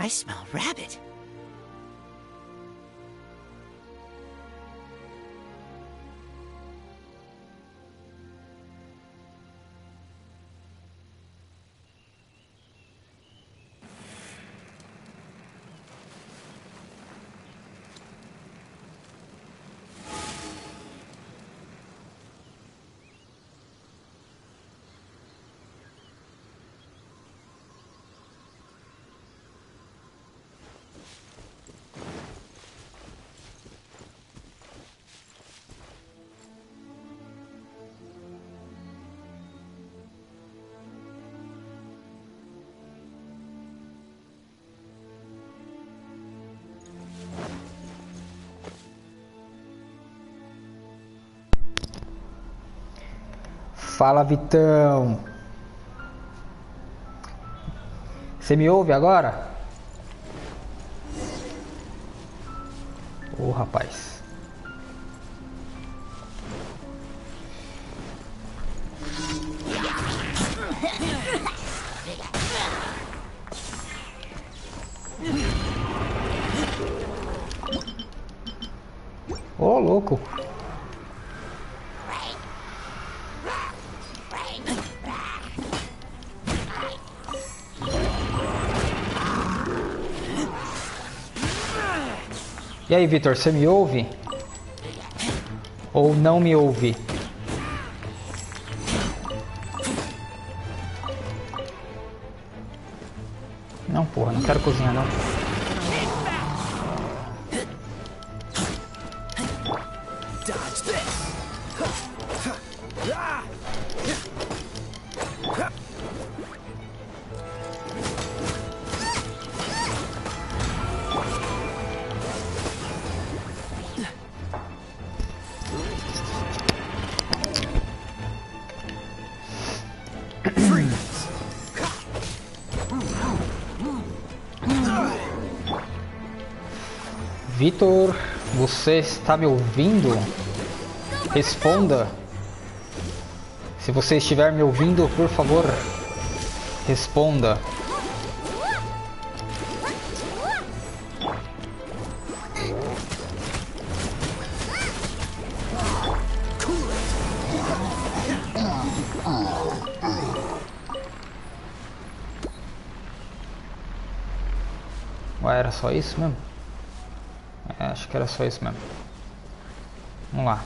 I smell rabbit. Fala, Vitão. Você me ouve agora? Ô, rapaz. Ô, louco. E aí, Vitor, você me ouve? Ou não me ouve? Não, porra, não quero cozinhar, não. Vitor, você está me ouvindo? Responda. Se você estiver me ouvindo, por favor, responda. Ué, era só isso mesmo? É, acho que era só isso mesmo. Vamos lá.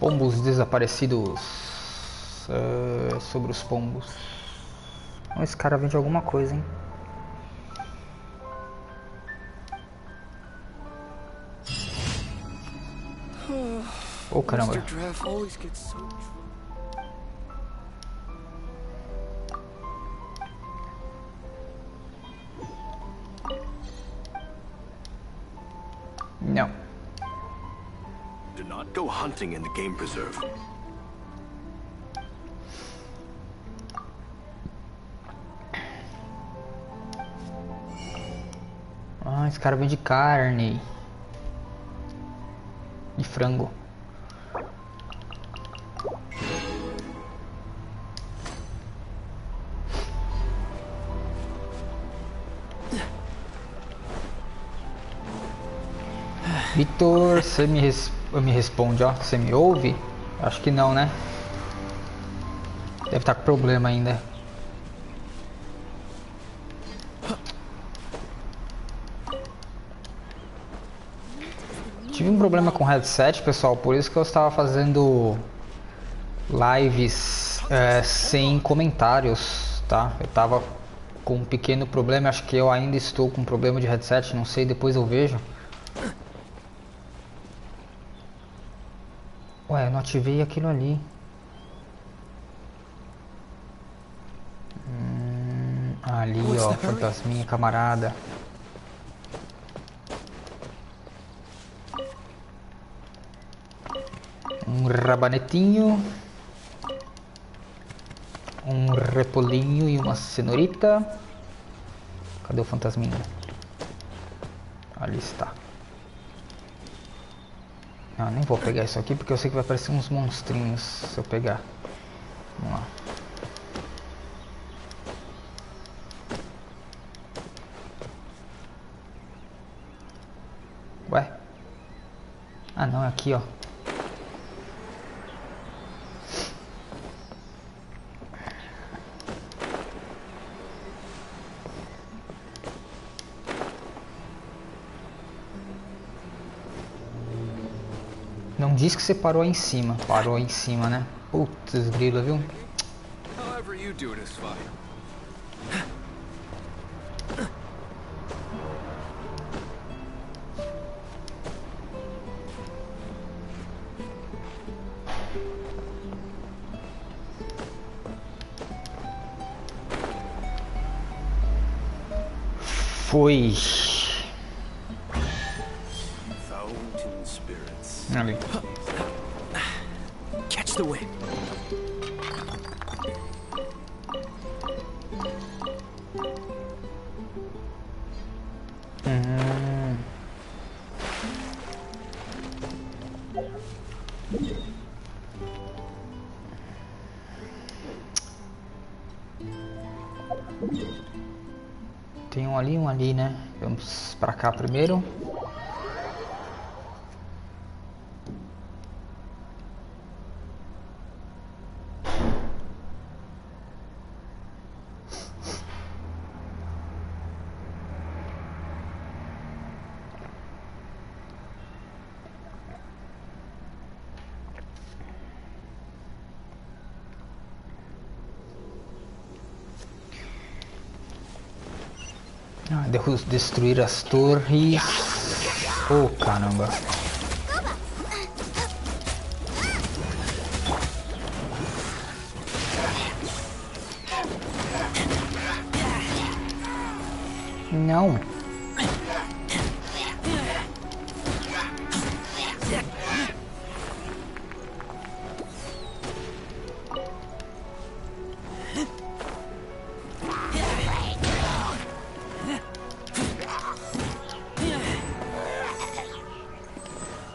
Pombos desaparecidos. Sobre os pombos. Esse cara vende alguma coisa, hein? Oh, caramba. Não. Do not go hunting in the game preserve. Ah, esse cara vende carne. De frango. Vitor, você me responde, ó. Você me ouve? Acho que não, né? Deve estar com problema ainda. Tive um problema com o headset, pessoal, por isso que eu estava fazendo lives sem comentários, tá? Eu tava com um pequeno problema, acho que eu ainda estou com problema de headset, não sei, depois eu vejo. Ué, eu não ativei aquilo ali. Ali, ó, fantasminha, camarada. Um rabanetinho. Um repolinho e uma cenourita. Cadê o fantasminha? Ali está. Não, nem vou pegar isso aqui porque eu sei que vai aparecer uns monstrinhos se eu pegar. Vamos lá. Ué? Ah não, é aqui ó. Não diz que você parou aí em cima. Parou aí em cima, né? Putz, grila, viu? However you do it is fine. Foi. Fountain spirits. Ali. Catch the wind. Tem um ali, né? Vamos pra cá primeiro. Devo destruir as torres. Oh, caramba. Não.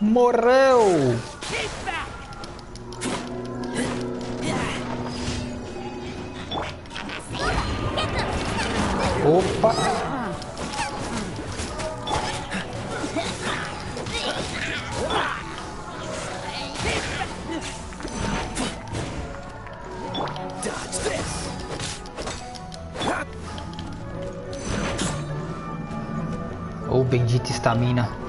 Morreu! Opa! Oh, bendita estamina.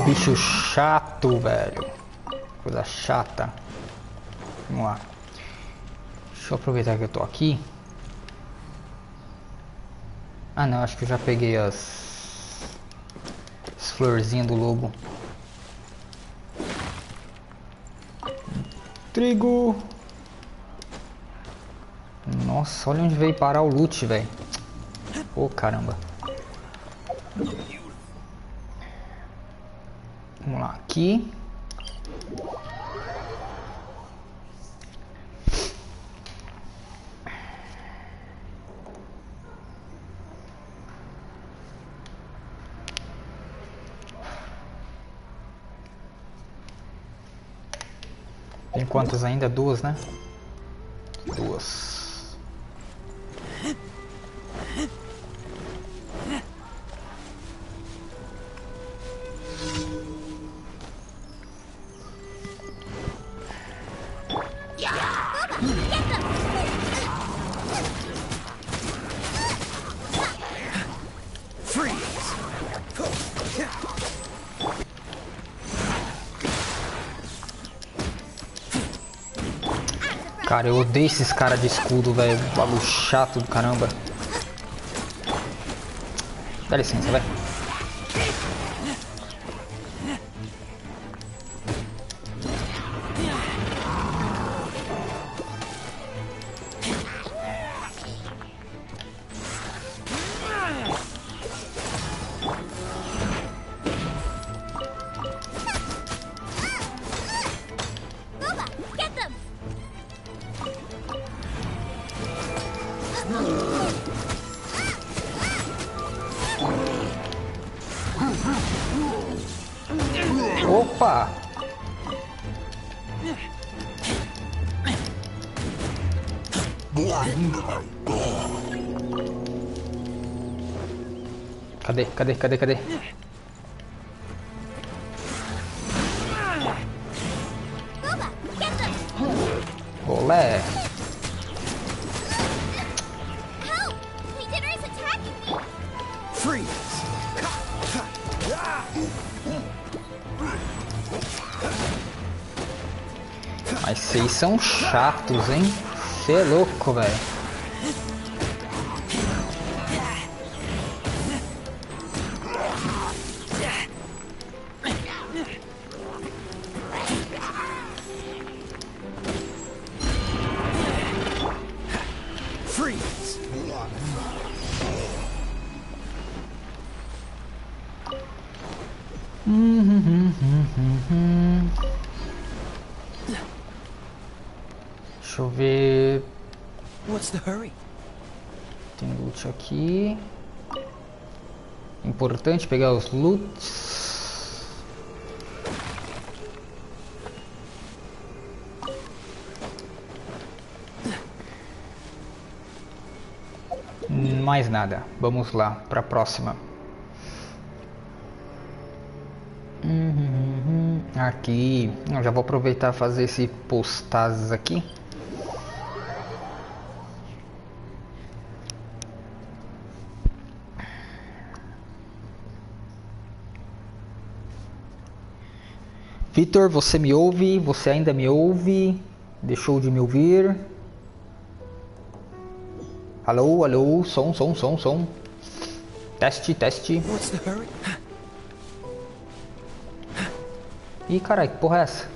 Bicho chato, velho. Coisa chata. Vamos lá. Deixa eu aproveitar que eu tô aqui. Ah não, acho que eu já peguei as florzinhas do lobo. Trigo. Nossa, olha onde veio parar o loot, velho. Ô, caramba. Vamos lá, aqui. Tem quantas ainda? Duas, né? Duas. Cara, eu odeio esses caras de escudo, velho. Bagulho chato do caramba. Dá licença, velho. Opa! Cadê? Olé! Mas vocês são chatos, hein? Cê é louco, velho. Deixa eu ver. What's the hurry? Tem loot aqui. Importante pegar os loots. Mais nada. Vamos lá para a próxima. Aqui. Eu já vou aproveitar e fazer esse HYPOSTASIS aqui. Vitor, você me ouve? Você ainda me ouve? Deixou de me ouvir? Alô, alô, som. Teste. What's the hurry? Ih, caralho, que porra é essa?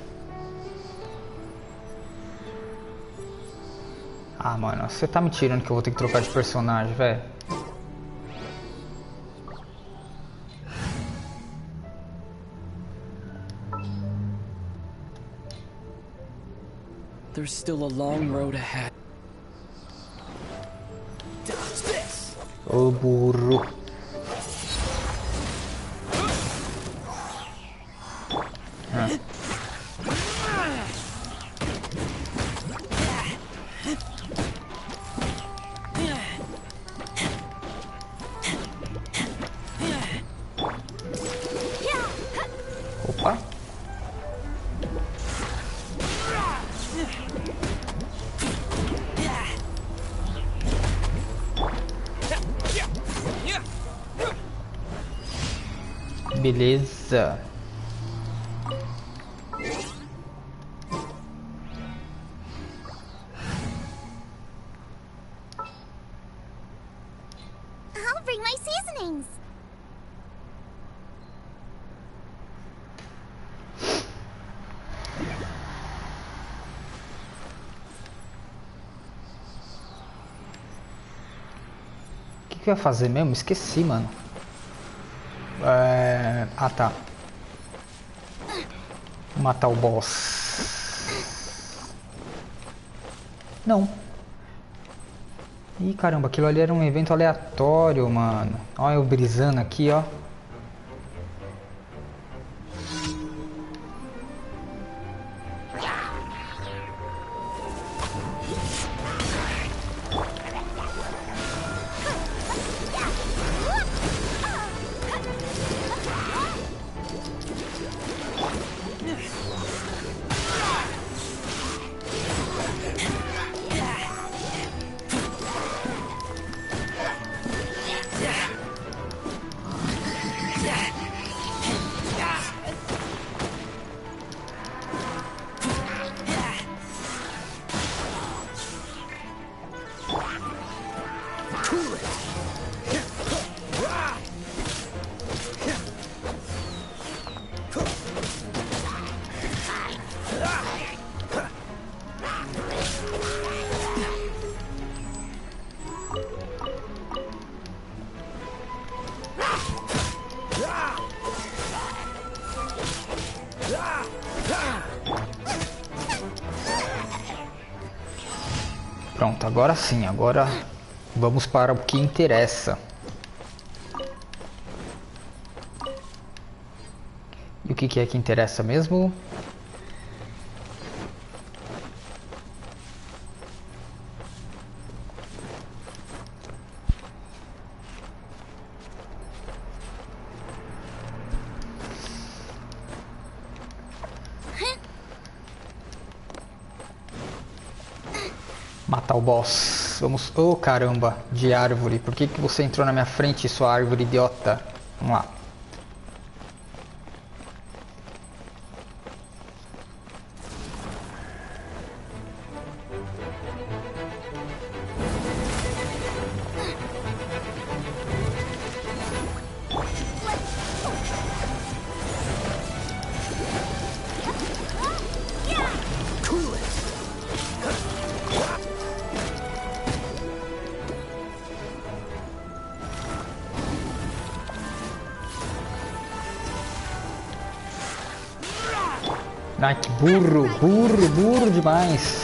Ah, mano, você tá me tirando que eu vou ter que trocar de personagem, velho. There's still a long road ahead. Dodge this. Ô burro. Opa. Beleza. I'll bring my seasonings. O que eu ia fazer mesmo? Esqueci, mano. Ah, tá. Matar o boss. Não. Ih, caramba, aquilo ali era um evento aleatório, mano. Olha eu brisando aqui, ó. Pronto, agora sim, agora vamos para o que interessa. E o que é que interessa mesmo? Matar o boss. Vamos... Oh, caramba, de árvore. Por que você entrou na minha frente, sua árvore idiota? Vamos lá. Ai, que burro, burro demais.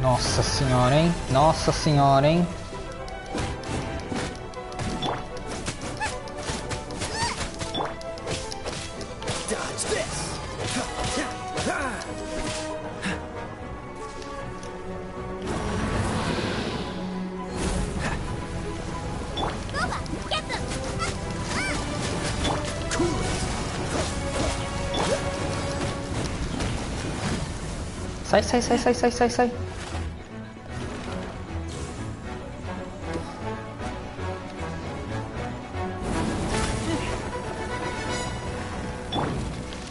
Nossa senhora, hein? Nossa senhora, hein? Sai.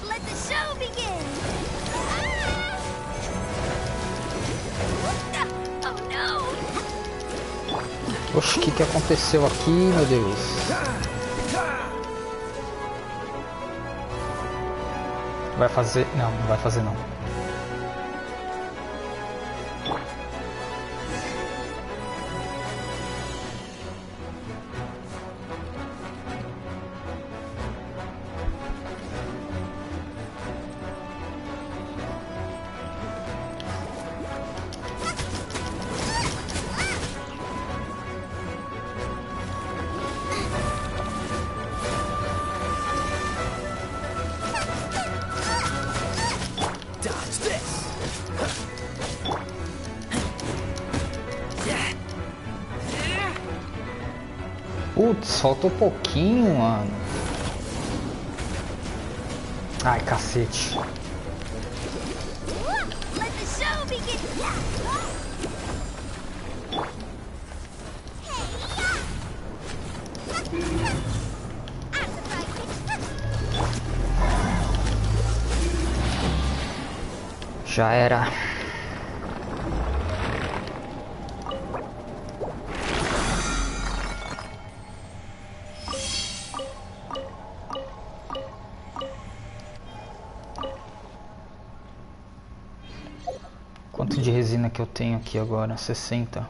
Let the show begin. Oh no. Oxe, o que aconteceu aqui, meu Deus? Vai fazer... Não, não vai fazer não. Putz, faltou pouquinho, mano. Ai, cacete. Let the show begin. Já era. Quanto de resina que eu tenho aqui agora? 60.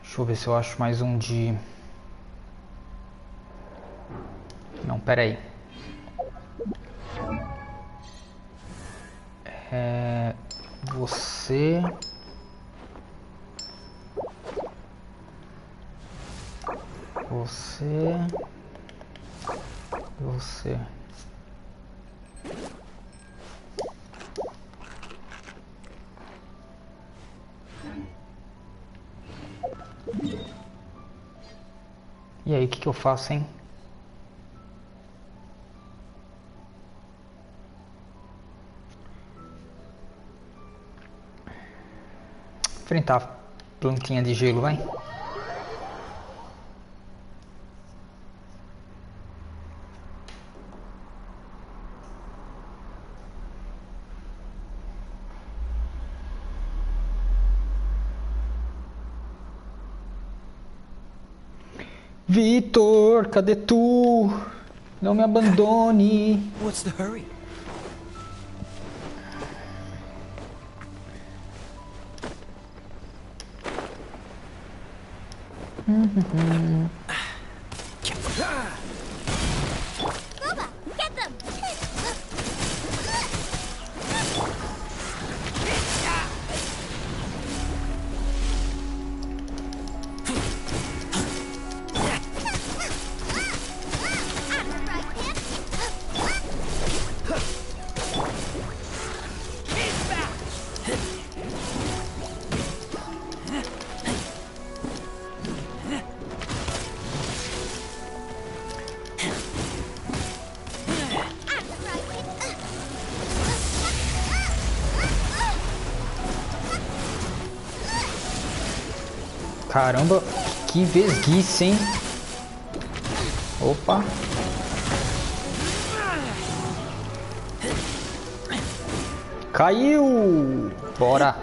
Deixa eu ver se eu acho mais um de... Não, pera aí. Você... Você... E aí, o que eu faço, hein? Enfrentar a plantinha de gelo, vai. Vitor, cadê tu? Não me abandone. What's the hurry? Booba, get them! Caramba, que vesguice, hein? Opa. Caiu! Bora!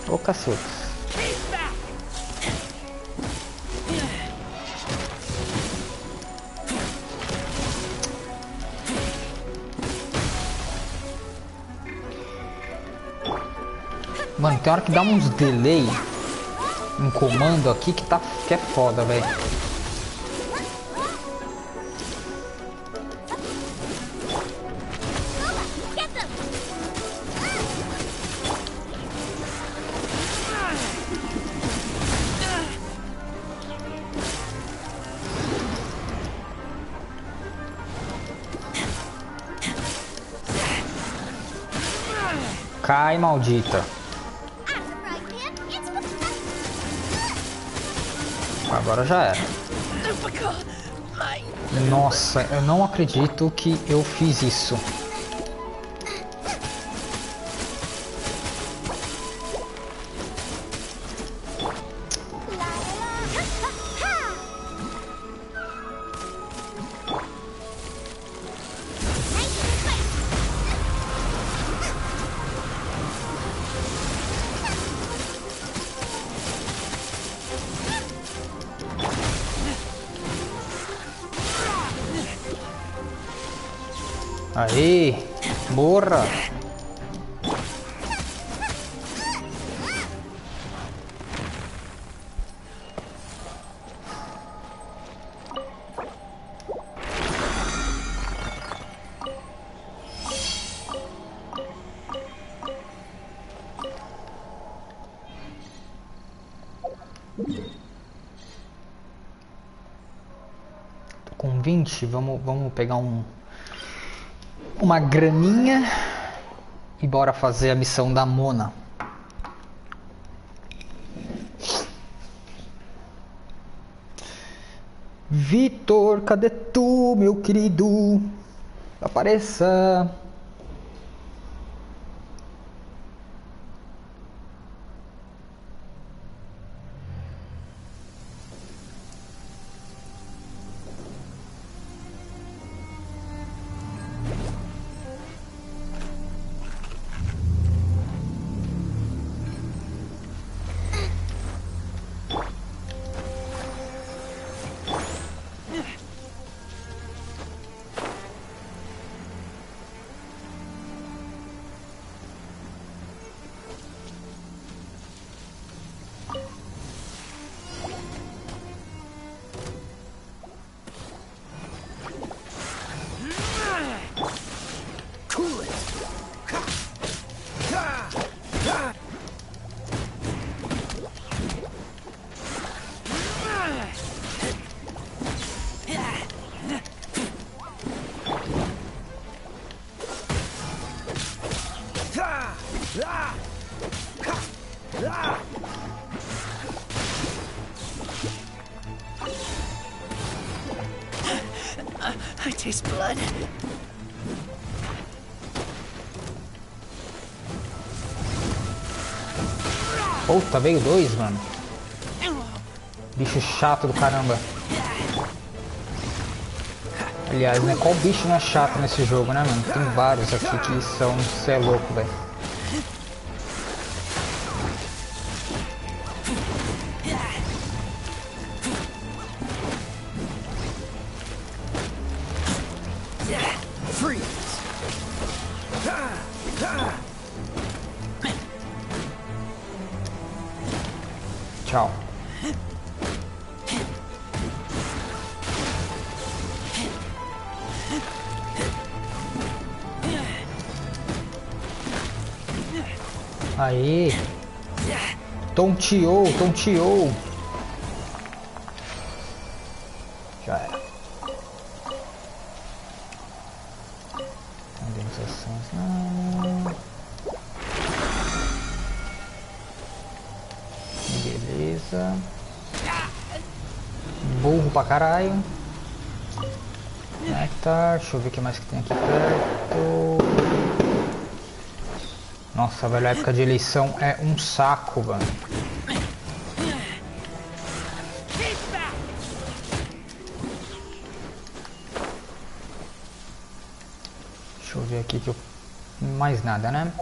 Ô, cacete. Mano, tem hora que dá uns delay em comando aqui que é foda, velho. Cai, maldita. Agora já era. Nossa, eu não acredito que eu fiz isso. Aí, morra! Tô com 20, vamos pegar uma graninha e bora fazer a missão da Mona. Vitor, cadê tu, meu querido? Apareça! I taste blood. Puta, veio dois, mano. Bicho chato do caramba. Aliás, né? Qual bicho não é chato nesse jogo, né, mano? Tem vários aqui que são... Cê é louco, velho. Tchau. Aí. Tonteou, tonteou. Já era. Indenizações não. Beleza. Burro pra caralho. Nectar. Deixa eu ver o que mais que tem aqui perto. Nossa, velho, a época de eleição é um saco, mano. Deixa eu ver aqui que eu... Mais nada, né?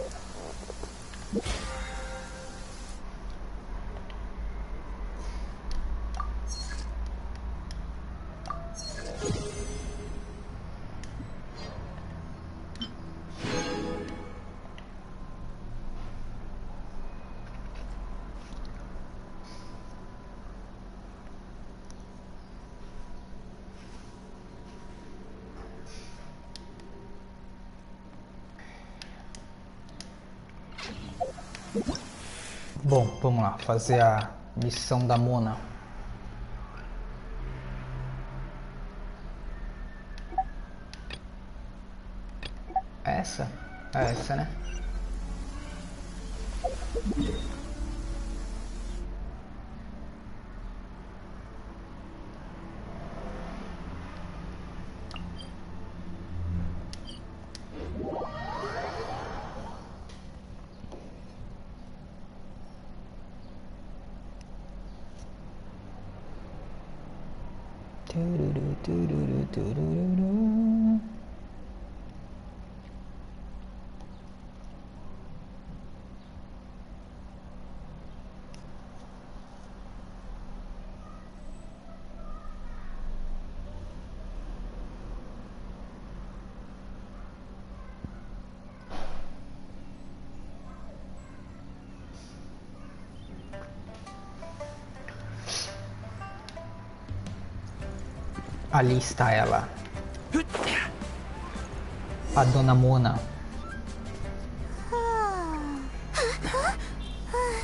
Bom, vamos lá, fazer a missão da Mona. Essa? É essa, né? Ali está ela. A Dona Mona.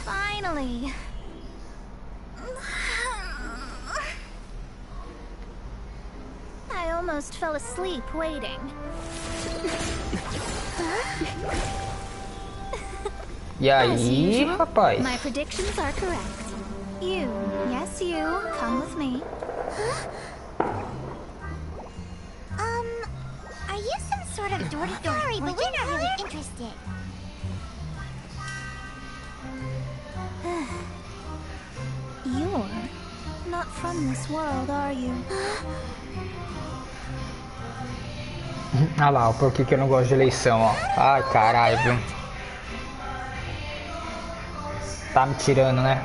Finally. I almost fell asleep waiting. E aí, rapaz? My predictions are correct. You, yes you, come with me. Are you some sort of sorry, but we're not really interested. You're not from this world, are you? Ah lá, o porquê que eu não gosto de eleição, ó. Ai, caralho, viu? Tá me tirando, né?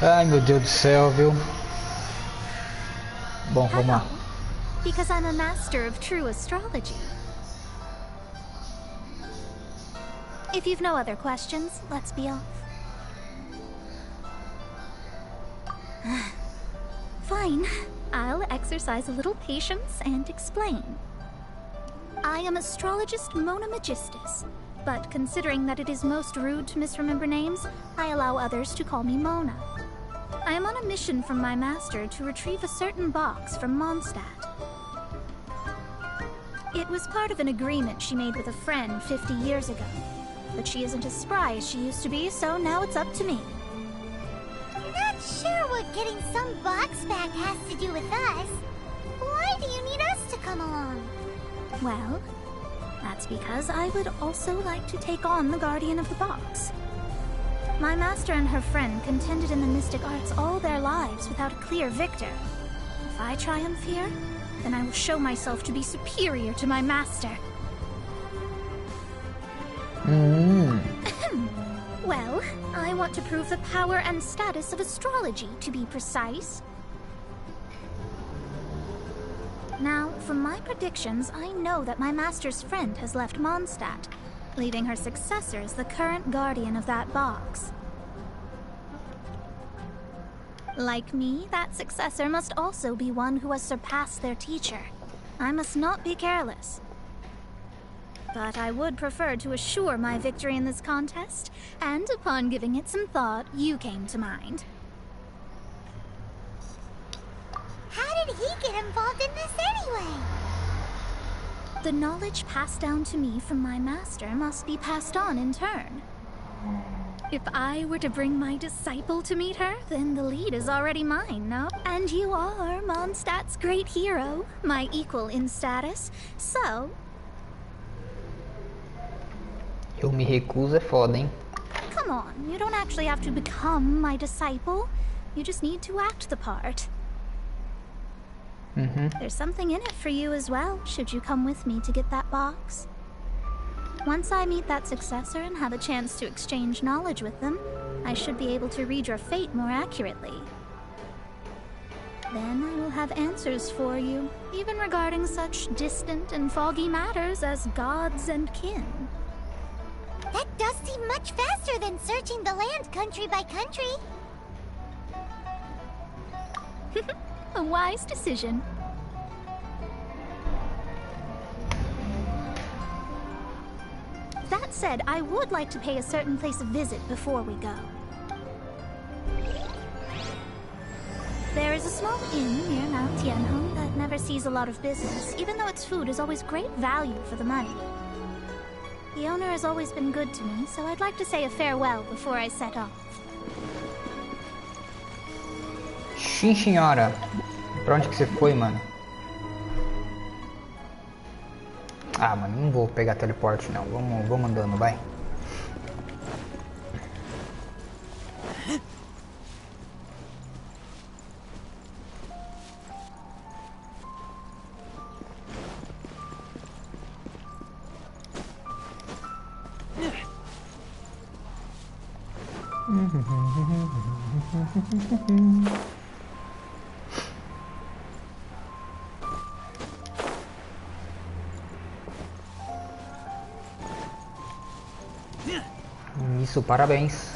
Ai, meu Deus do céu, viu? Bom, vamos lá. Because I'm a master of true astrology. If you've no other questions, let's be off. Fine. I'll exercise a little patience and explain. I am astrologist Mona Magistus, but considering that it is most rude to misremember names, I allow others to call me Mona. I am on a mission from my master to retrieve a certain box from MONSTADT. It was part of an agreement she made with a friend 50 years ago. But she isn't as spry as she used to be, so now it's up to me. Not sure what getting some box back has to do with us. Why do you need us to come along? Well, that's because I would also like to take on the guardian of the box. My master and her friend contended in the mystic arts all their lives without a clear victor. If I triumph here, then I will show myself to be superior to my master. Well, I want to prove the power and status of astrology, to be precise. Now, from my predictions, I know that my master's friend has left MONSTAT, leaving her successor as the current guardian of that box. Like me, that successor must also be one who has surpassed their teacher. I must not be careless. But I would prefer to assure my victory in this contest, and upon giving it some thought, you came to mind. How did he get involved in this anyway? The knowledge passed down to me from my master must be passed on in turn. If I were to bring my disciple to meet her, then the lead is already mine, no? And you are MONSTAT's great hero, my equal in status, so... Eu me recuso é foda, hein? Come on, you don't actually have to become my disciple. You just need to act the part. There's something in it for you as well, should you come with me to get that box. Once I meet that successor and have a chance to exchange knowledge with them, I should be able to read your fate more accurately. Then I will have answers for you, even regarding such distant and foggy matters as gods and kin. That does seem much faster than searching the land country by country. A wise decision. That said, I would like to pay a certain place a visit before we go. There is a small inn near Mount Tianheng that never sees a lot of business, even though its food is always great value for the money. The owner has always been good to me, so I'd like to say a farewell before I set off. Sim, senhora. Pra onde que você foi, mano? Ah, mano, não vou pegar teleporte, não. Vamos andando, vai. Isso, parabéns.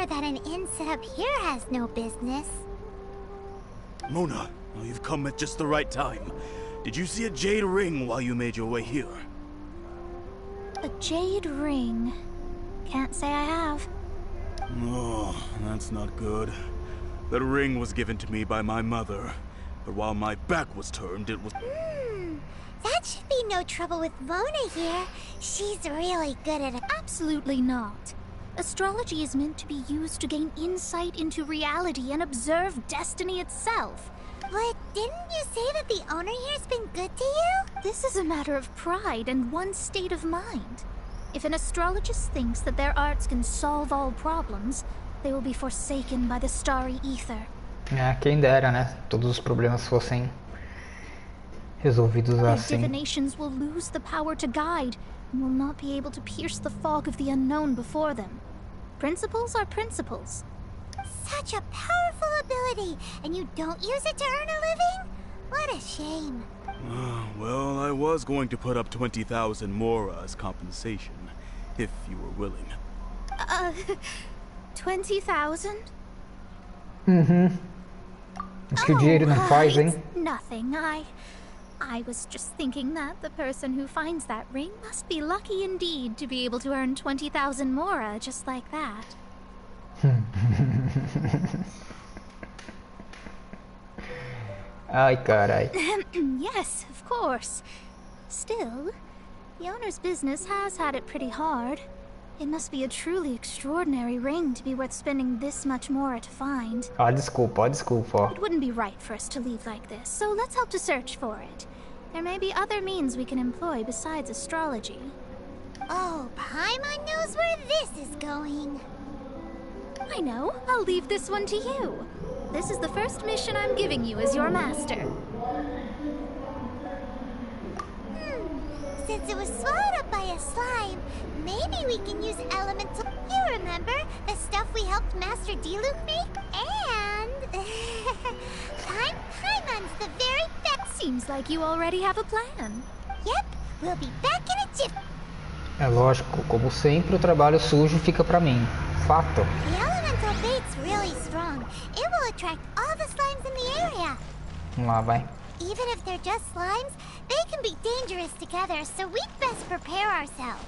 That an inn set up here has no business. Mona, well, you've come at just the right time. Did you see a jade ring while you made your way here? A jade ring? Can't say I have. Oh, that's not good. That ring was given to me by my mother, but while my back was turned, it was... That should be no trouble with Mona here. She's really good at it. Absolutely not. Astrology is meant to be used to gain insight into reality and observe destiny itself. But didn't you say that the owner here's been good to you? This is a matter of pride and one's state of mind. If an astrologist thinks that their arts can solve all problems, they will be forsaken by the starry ether. Quem dera, né? Todos os problemas fossem resolvidos assim. Their divinations will lose the power to guide, and will not be able to pierce the fog of the unknown before them. Principles are principles. Such a powerful ability, and you don't use it to earn a living? What a shame. Well, I was going to put up 20,000 mora as compensation, if you were willing. 20,000? O que o dinheiro não faz, hein? Nothing. I was just thinking that the person who finds that ring must be lucky indeed to be able to earn 20,000 mora just like that. Ai, carai. Yes, of course. Still, The owner's business has had it pretty hard. It must be a truly extraordinary ring to be worth spending this much more to find. Ah, desculpa, desculpa. It wouldn't be right for us to leave like this, so let's help to search for it. There may be other means we can employ besides astrology. Oh, Paimon knows where this is going. I know. I'll leave this one to you. This is the first mission I'm giving you as your master. Since it was swallowed up by a slime, maybe we can use elemental... You remember the stuff we helped Master Diluc make? And... Paimon's the very best. Seems like you already have a plan. Yep, we'll be back in a jiff. É lógico, como sempre, o trabalho sujo fica pra mim. Fato. The elemental bait's really strong. It will attract all the slimes in the area. Vamos lá, vai. Even if they're just slimes, they can be dangerous together, so we'd best prepare ourselves.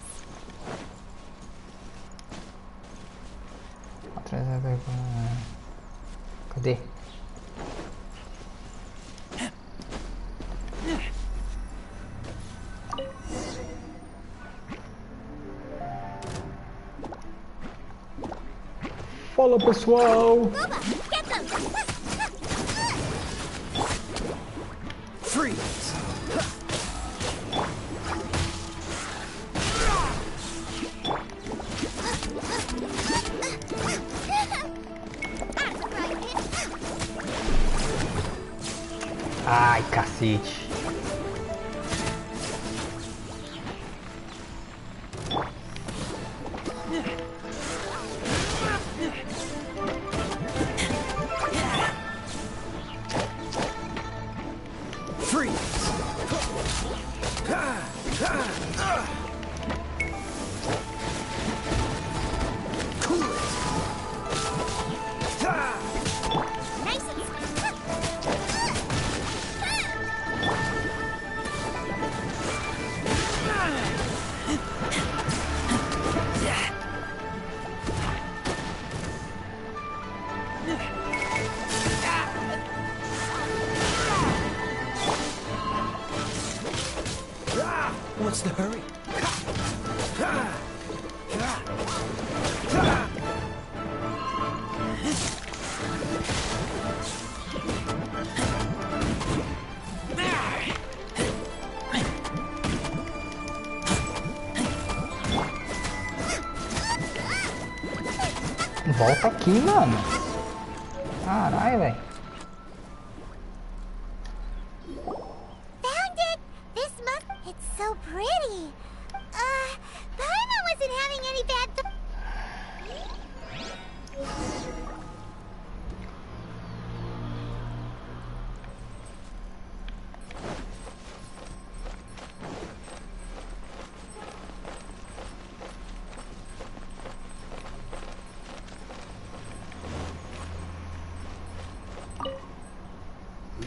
Cadê? Fala, pessoal! Booba, get them! Freeze! Ai, cacete. What's the hurry? Volta aqui, mano. Caralho, velho. Found it! This must... It's so pretty. Paimon wasn't having any bad...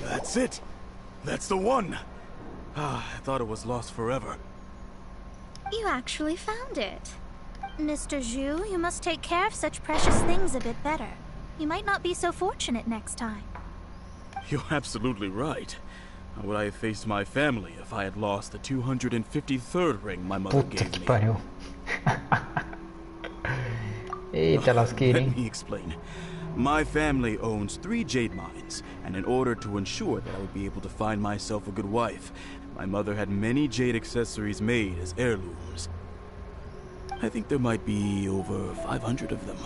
That's it! That's the one! Ah, I thought it was lost forever. You actually found it. Mr. Zhu, you must take care of such precious things a bit better. You might not be so fortunate next time. You're absolutely right. How would I have faced my family if I had lost the 253rd ring my mother Puta gave que me? pariu. Eita, lasqueira, Let hein? me explain. My family owns 3 jade mines, and in order to ensure that I would be able to find myself a good wife, my mother had many jade accessories made as heirlooms. I think there might be over 500 of them.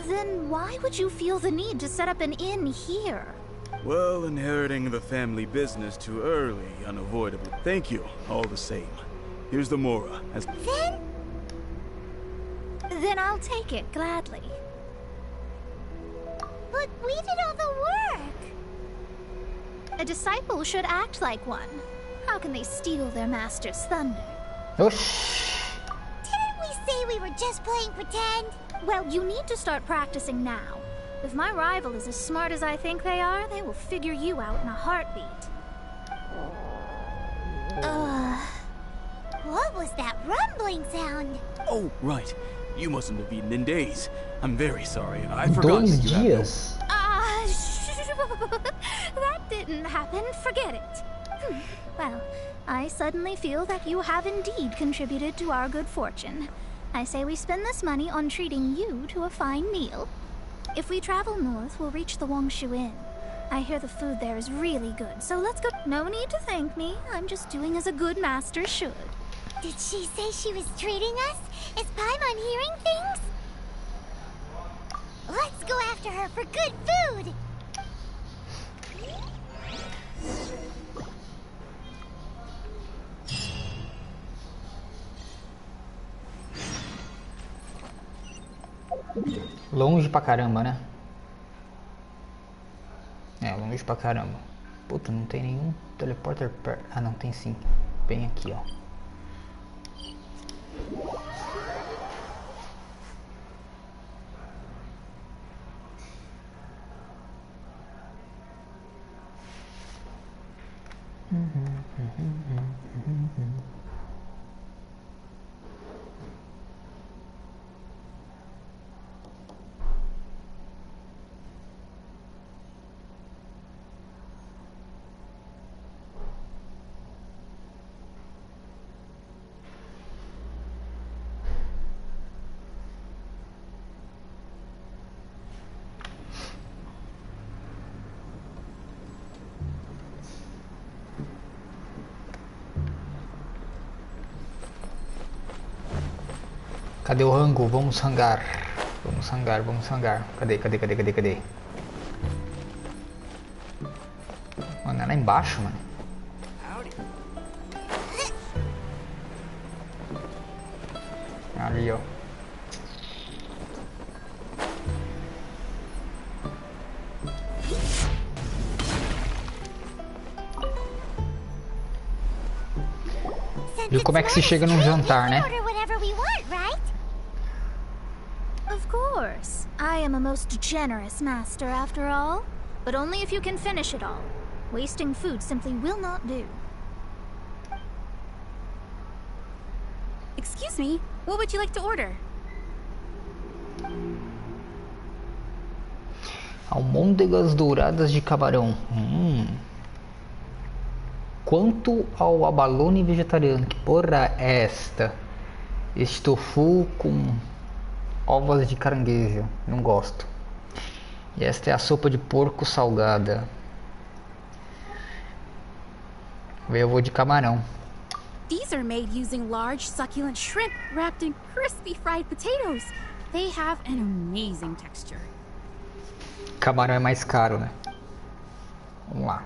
Then why would you feel the need to set up an inn here? Well, inheriting the family business too early, unavoidable. Thank you, all the same. Here's the Mora. Then I'll take it gladly. But we did all the work. A disciple should act like one. How can they steal their master's thunder? Oxi. Didn't we say we were just playing pretend? Well, you need to start practicing now. If my rival is as smart as I think they are, they will figure you out in a heartbeat. What was that rumbling sound? Oh, right. You mustn't have eaten in days. I'm very sorry. I forgot that 2 you have dias. That didn't happen. Forget it. Well, I suddenly feel that you have indeed contributed to our good fortune. I say we spend this money on treating you to a fine meal. If we travel north, we'll reach the Wangshu Inn. I hear the food there is really good, so let's go. No need to thank me. I'm just doing as a good master should. Did she say she was treating us? Is Paimon hearing things? Let's go after her for good food! Longe pra caramba, né? É, longe pra caramba. Puta, não tem nenhum teleporter perto. Ah, não, tem sim. Bem aqui, ó. Cadê o rango? Vamos rangar. Vamos rangar, vamos rangar. Cadê? Mano, é lá embaixo, mano. Ali, ó. Viu como é que se chega num jantar, né? Of course. I am a most generous master after all. But only if you can finish it all. Wasting food simply will not do. Excuse me, what would you like to order? Almôndegas douradas de camarão. Quanto ao abalone vegetariano, que porra é esta? Este tofu com ovas de caranguejo, não gosto. E esta é a sopa de porco salgada. Eu vou de camarão. These are made using large succulent shrimp wrapped in crispy fried potatoes. They have an amazing texture. Camarão é mais caro, né? Vamos lá.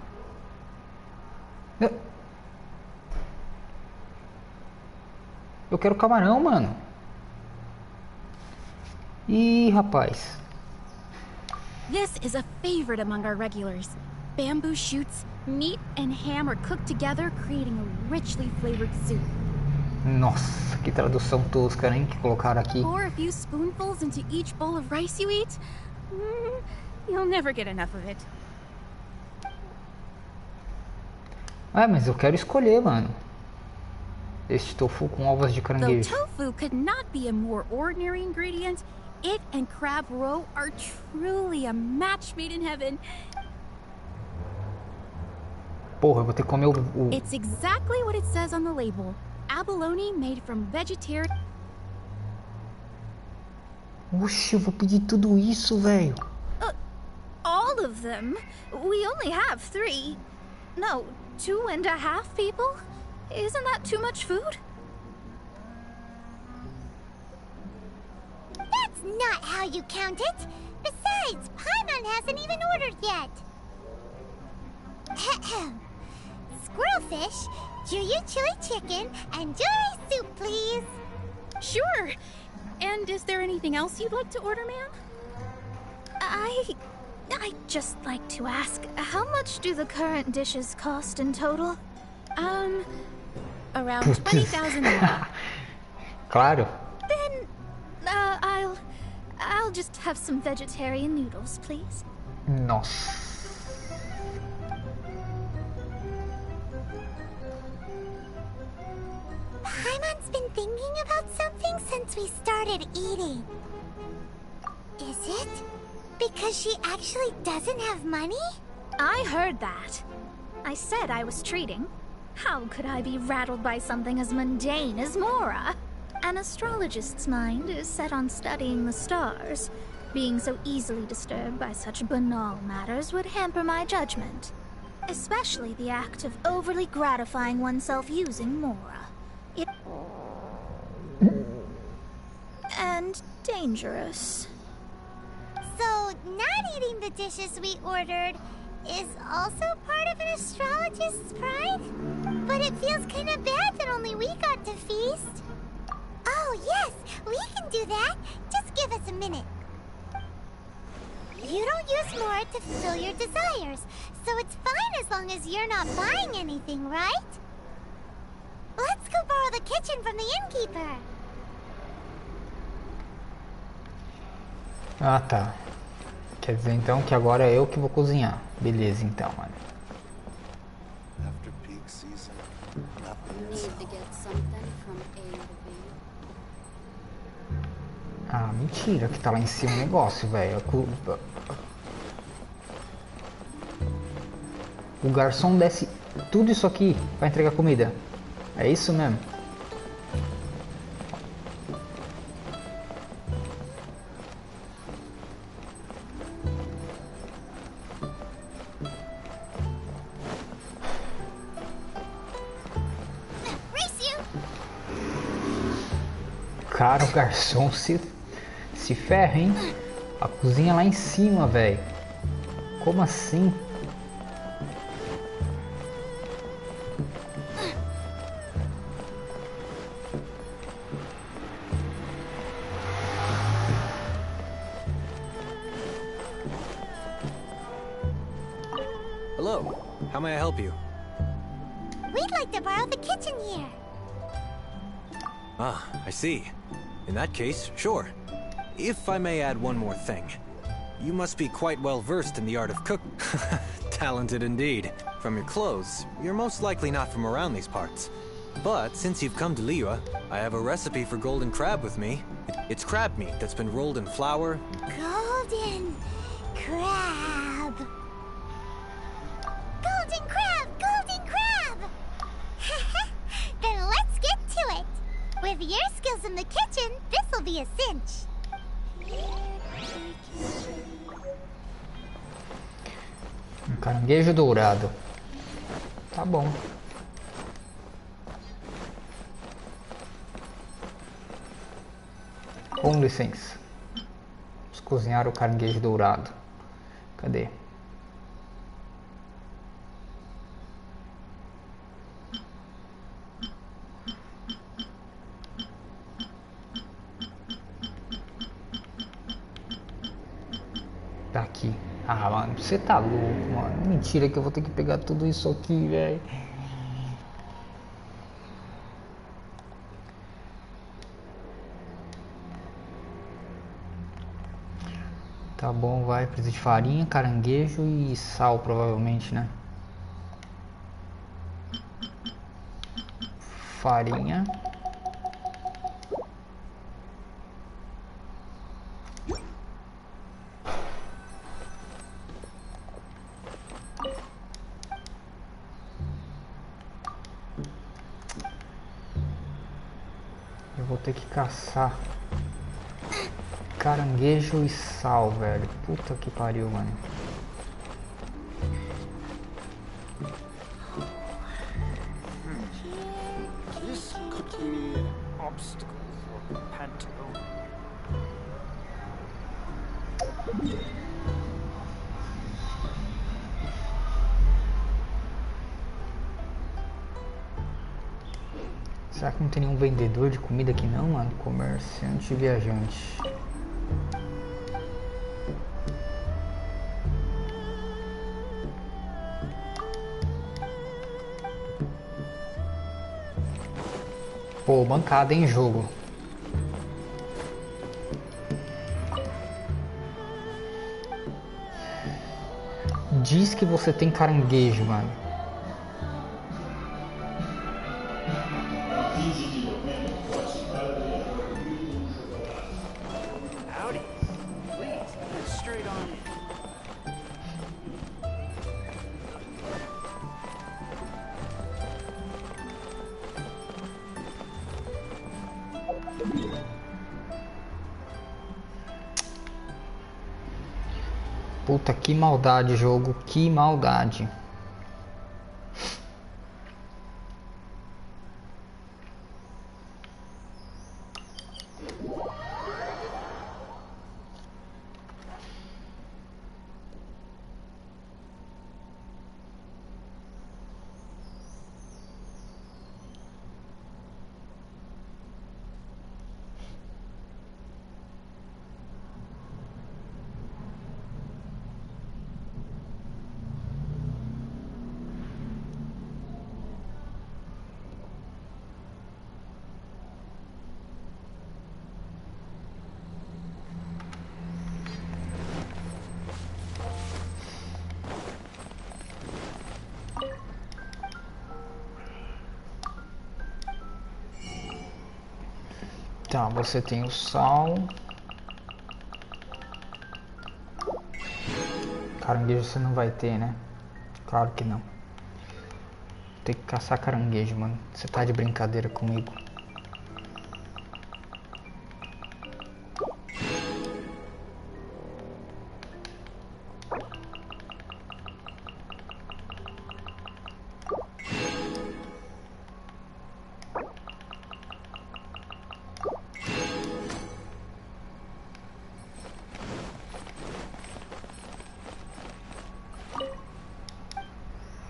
Eu quero camarão, mano. Ih, rapaz. This is a favorite among our regulars. Bamboo shoots, meat, and ham are cooked together, creating a richly flavored soup. Nossa, que tradução tosca, hein, que colocaram aqui. Pour a few spoonfuls into each bowl of rice you eat. You'll never get enough of it. Ah, mas eu quero escolher, mano. Este tofu com ovas de Though caranguejo. tofu could not be a more ordinary ingredient, it and crab roe are truly a match made in heaven. Porra, eu vou ter que comer o... It's exactly what it says on the label. Abalone made from vegetarian. Oxi, eu vou pedir tudo isso, velho. All of them? We only have 3. No, 2.5 people? Isn't that too much food? That's not how you count it. Besides, Paimon hasn't even ordered yet. Squirrelfish, Juyu chili chicken, and Dory soup, please. Sure. And is there anything else you'd like to order, ma'am? I'd just like to ask, how much do the current dishes cost in total? Around 20,000. Claro. Then, I'll just have some vegetarian noodles, please. Nossa. Paimon's been thinking about something since we started eating. Is it because she actually doesn't have money? I heard that. I said I was treating. How could I be rattled by something as mundane as Mora? An astrologist's mind is set on studying the stars. Being so easily disturbed by such banal matters would hamper my judgment. Especially the act of overly gratifying oneself using Mora. And dangerous. So, not eating the dishes we ordered is also part of an astrologist's pride? But it feels kind of bad that only we got to feast. Oh, yes, we can do that. Just give us a minute. You don't use more to fulfill your desires, so it's fine as long as you're not buying anything, right? Let's go borrow the kitchen from the innkeeper. Ah, tá. Quer dizer então que agora é eu que vou cozinhar. Beleza, então, mano. After peak season, nothing Need is to get something from A to B. Ah, mentira que tá lá em cima o negócio, velho. O garçom desce tudo isso aqui pra entregar comida. É isso mesmo? Cara, o garçom se ferra, hein? A cozinha lá em cima, velho. Como assim? Hello. How may I help you? We'd like to borrow the kitchen here. Ah, I see. In that case, sure. If I may add one more thing. You must be quite well versed in the art of cook. Talented indeed. From your clothes, you're most likely not from around these parts. But since you've come to Liyue, I have a recipe for golden crab with me. It's crab meat that's been rolled in flour. Golden crab. Golden crab! Golden crab! Then let's get to it. With your skills in the kitchen, this'll be a cinch. Um caranguejo dourado. Tá bom. Com licença. Vamos cozinhar o caranguejo dourado. Cadê? Tá aqui. Ah, mano, você tá louco, mano. Mentira que eu vou ter que pegar tudo isso aqui, velho. Tá bom, vai. Precisa de farinha, caranguejo e sal, provavelmente, né? Farinha. Eu vou ter que caçar caranguejo e sal, velho. Puta que pariu, mano. This could be an obstacle for Pantaloon. Será que não tem nenhum vendedor de comida aqui não, mano? Comerciante e viajante. Pô, bancada em jogo. Diz que você tem caranguejo, mano. Howdy. Please, get straight on in. Puta, que maldade, jogo. Que maldade. Tá, você tem o sal. Caranguejo você não vai ter, né? Claro que não. Tem que caçar caranguejo, mano. Você tá de brincadeira comigo.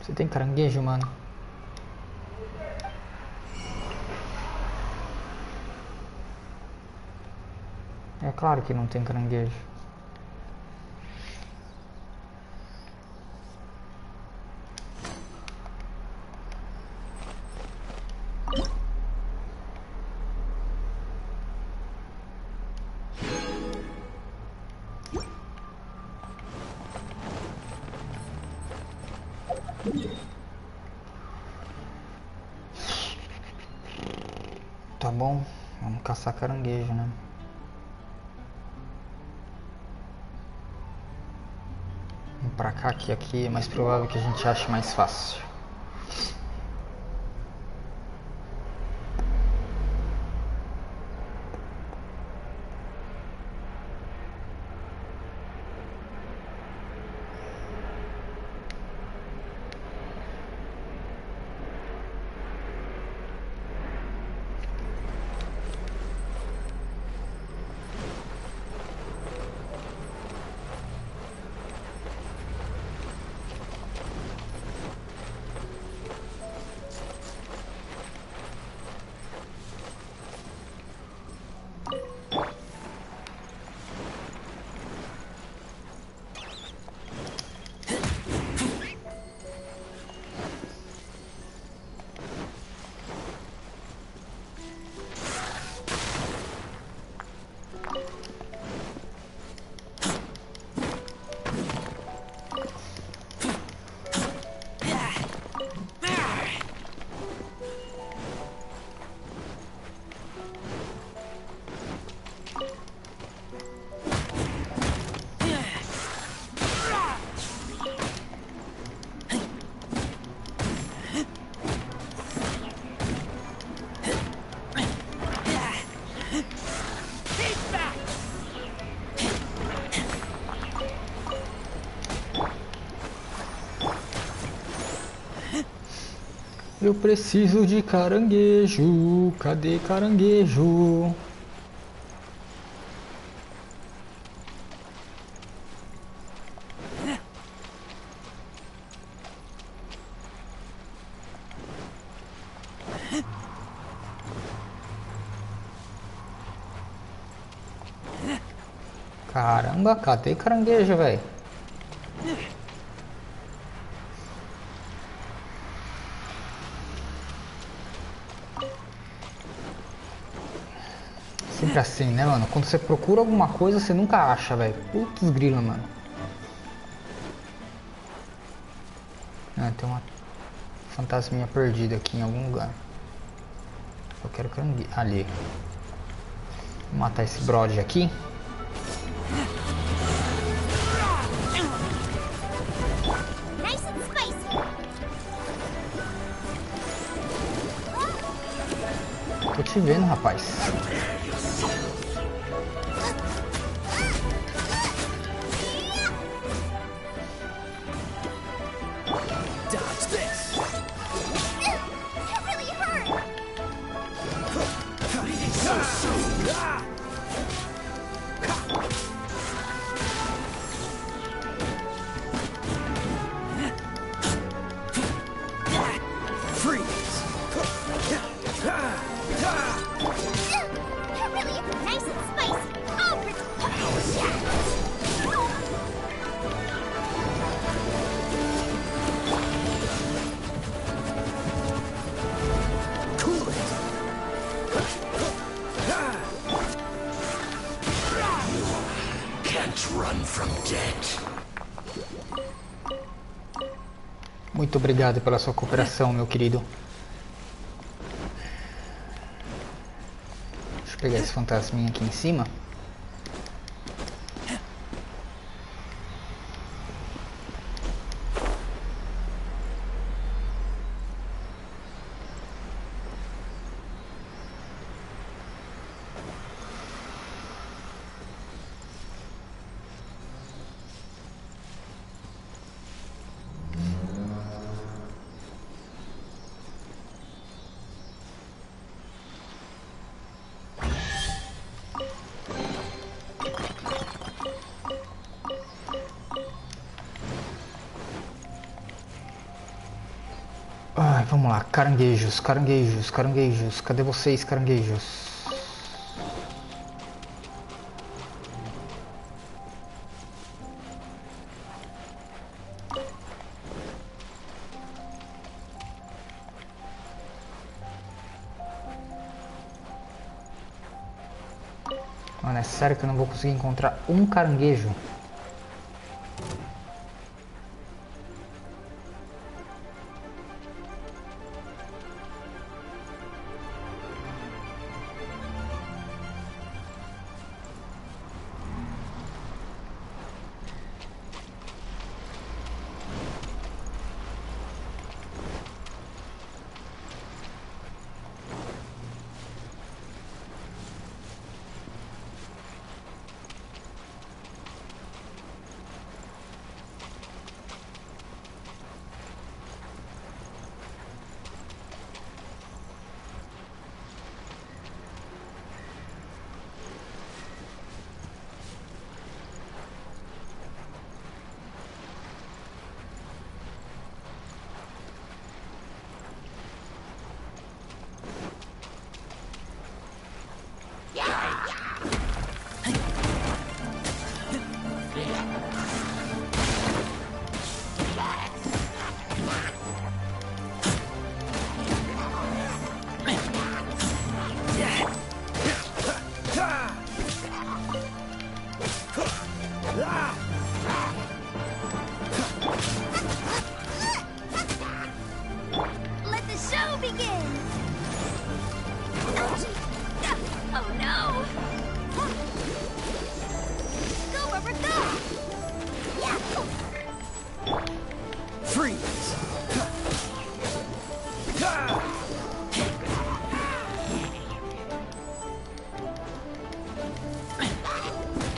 Você tem caranguejo, mano? É claro que não tem caranguejo. Tá bom, vamos caçar caranguejo, né? Vamos pra cá, que aqui é mais provável que a gente ache mais fácil. Eu preciso de caranguejo. Cadê caranguejo? Caramba, cadê caranguejo, velho? Sempre assim, né, mano? Quando você procura alguma coisa, você nunca acha, velho. Putz grila, mano. Ah, tem uma fantasminha perdida aqui em algum lugar. Eu quero caranguejo. Ali. Vou matar esse brode aqui. Tô te vendo, rapaz. Dodge this. It really hurt. So soon. Freeze. Really nice and spicy. Cool it. Can't run from death. Muito obrigado pela sua cooperação, meu querido. Deixa eu pegar esse fantasminha aqui em cima. Ai, vamos lá, caranguejos, caranguejos, caranguejos. Cadê vocês, caranguejos? Mano, é sério que eu não vou conseguir encontrar um caranguejo?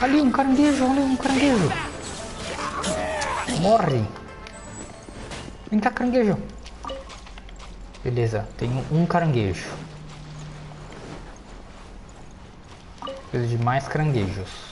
Ali um caranguejo, ali um caranguejo. Morre. Vem cá, caranguejo. Beleza, tenho um caranguejo. Preciso de mais caranguejos.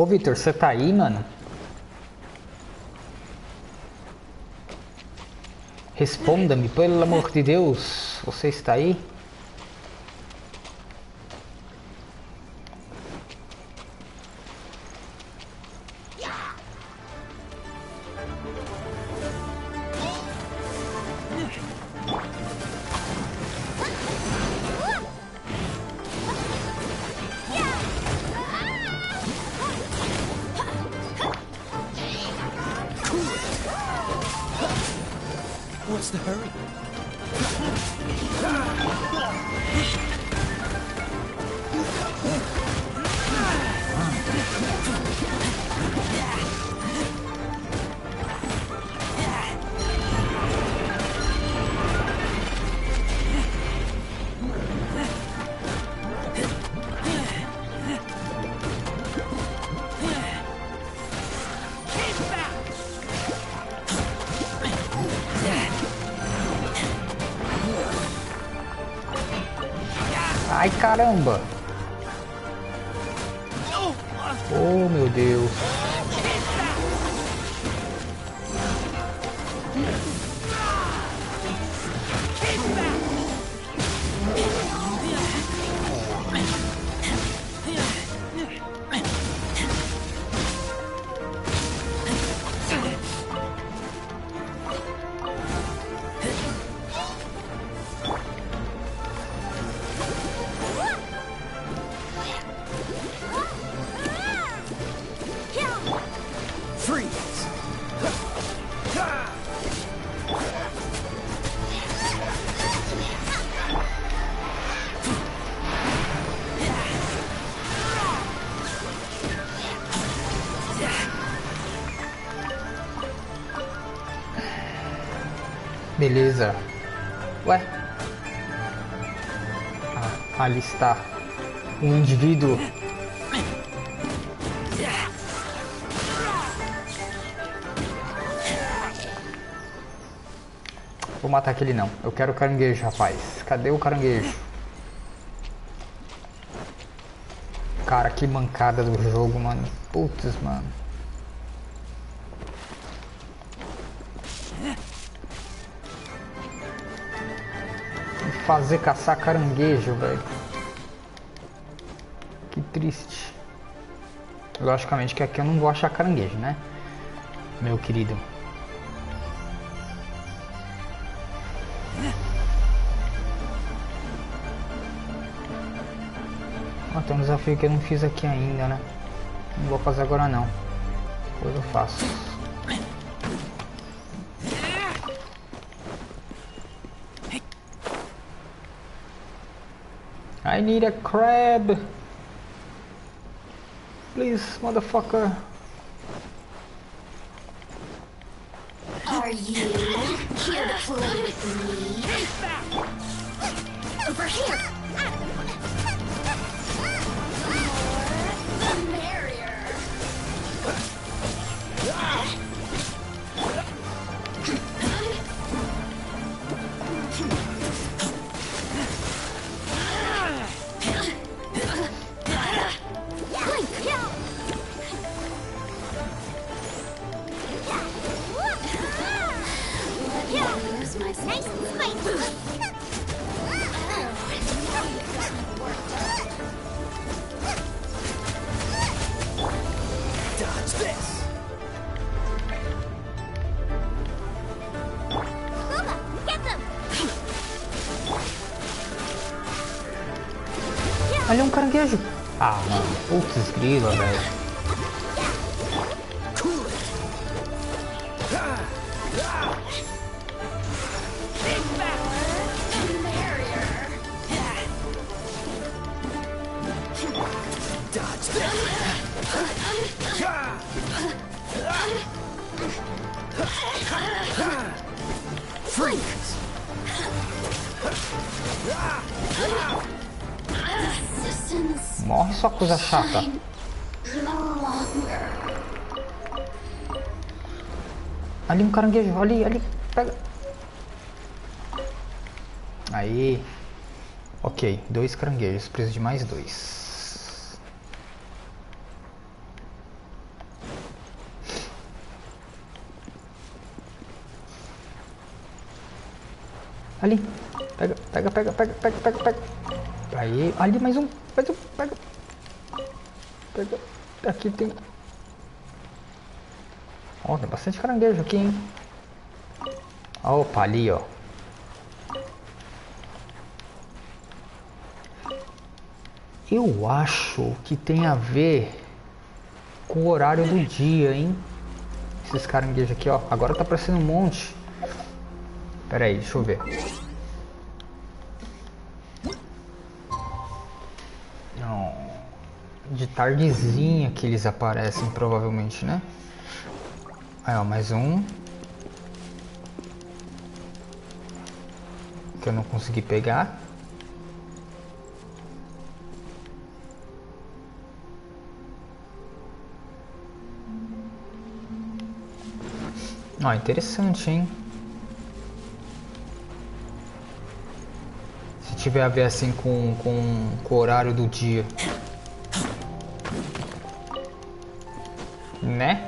Ô Victor, você tá aí, mano? Responda-me, pelo amor de Deus. Você está aí? What's the hurry? Ai, caramba! Oh, meu Deus! Beleza. Ué? Ah, ali está. Um indivíduo. Vou matar aquele não. Eu quero o caranguejo, rapaz. Cadê o caranguejo? Cara, que mancada do jogo, mano. Putz, mano. Fazer caçar caranguejo, velho. Que triste. Logicamente que aqui eu não vou achar caranguejo, né? Meu querido. Ah, tem um desafio que eu não fiz aqui ainda, né? Não vou fazer agora não. Depois eu faço. I need a crab. Please, motherfucker. Are you here to play with me? Over here. The merrier. Nice and spicy. Dodge this. Luba, get them. Ali é um caranguejo. Ah, mano. Putz, grila, velho. Morre, sua coisa chata. Ali um caranguejo, ali, pega. Aí. Ok, 2 caranguejos, preciso de mais 2. Ali. Pega, pega, pega, pega, pega, pega, pega. Aí, ali mais um. Mais um, pega. Pega. Aqui tem. Ó, tem bastante caranguejo aqui, hein? Opa, ali, ó. Eu acho que tem a ver com o horário do dia, hein? Esses caranguejos aqui, ó. Agora tá parecendo um monte. Pera aí, deixa eu ver. Não. De tardezinha que eles aparecem, provavelmente, né? Aí, ó, mais um. Que eu não consegui pegar. Ó, interessante, hein? Se tiver a ver assim com o horário do dia. Né?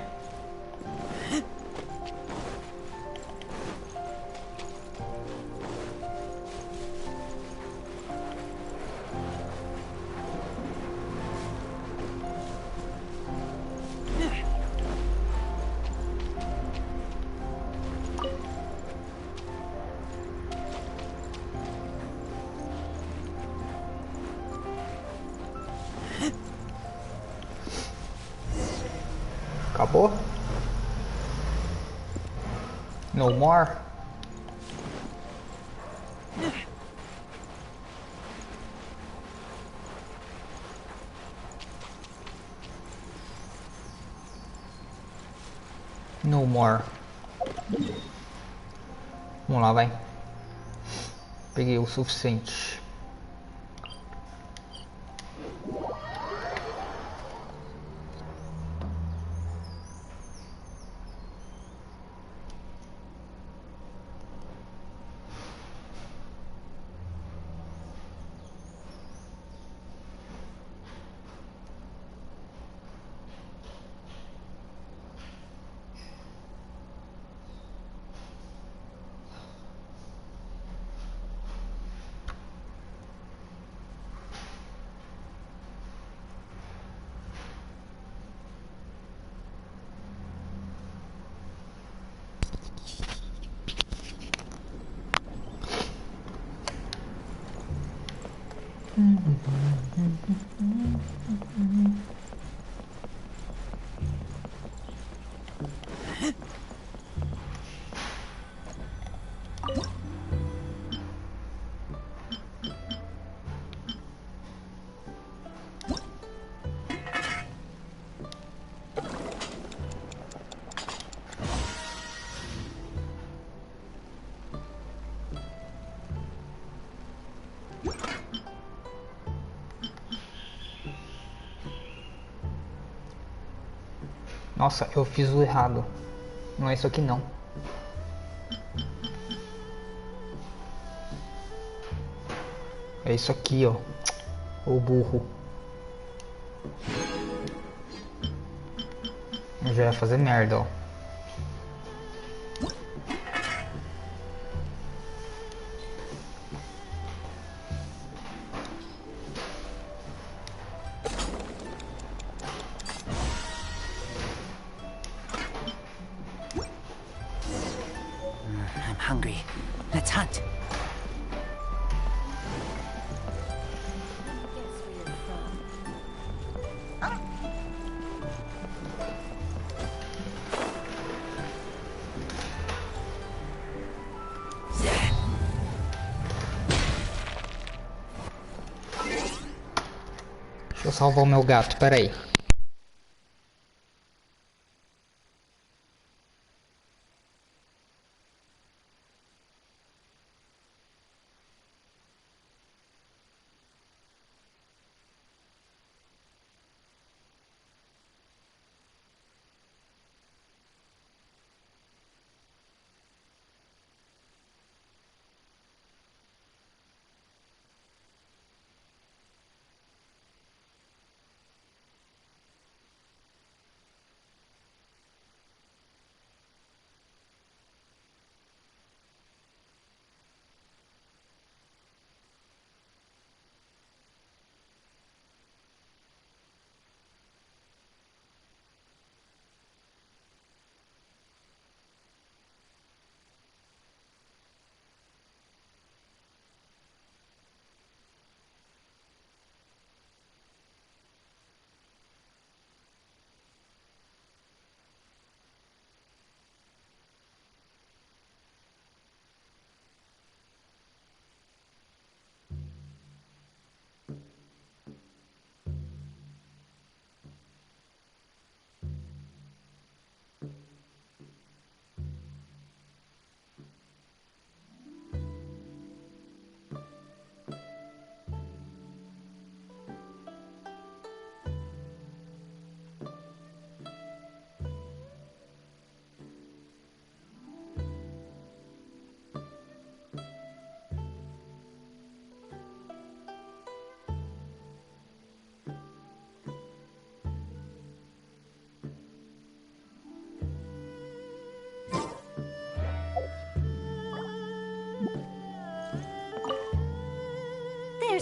Acabou? No more? No more. Vamos lá, vai. Peguei o suficiente. Nossa, eu fiz o errado. Não é isso aqui não. É isso aqui, ó. O burro. Eu já ia fazer merda, ó. I'm hungry. Let's hunt. Deixa eu salvar o meu gato, peraí.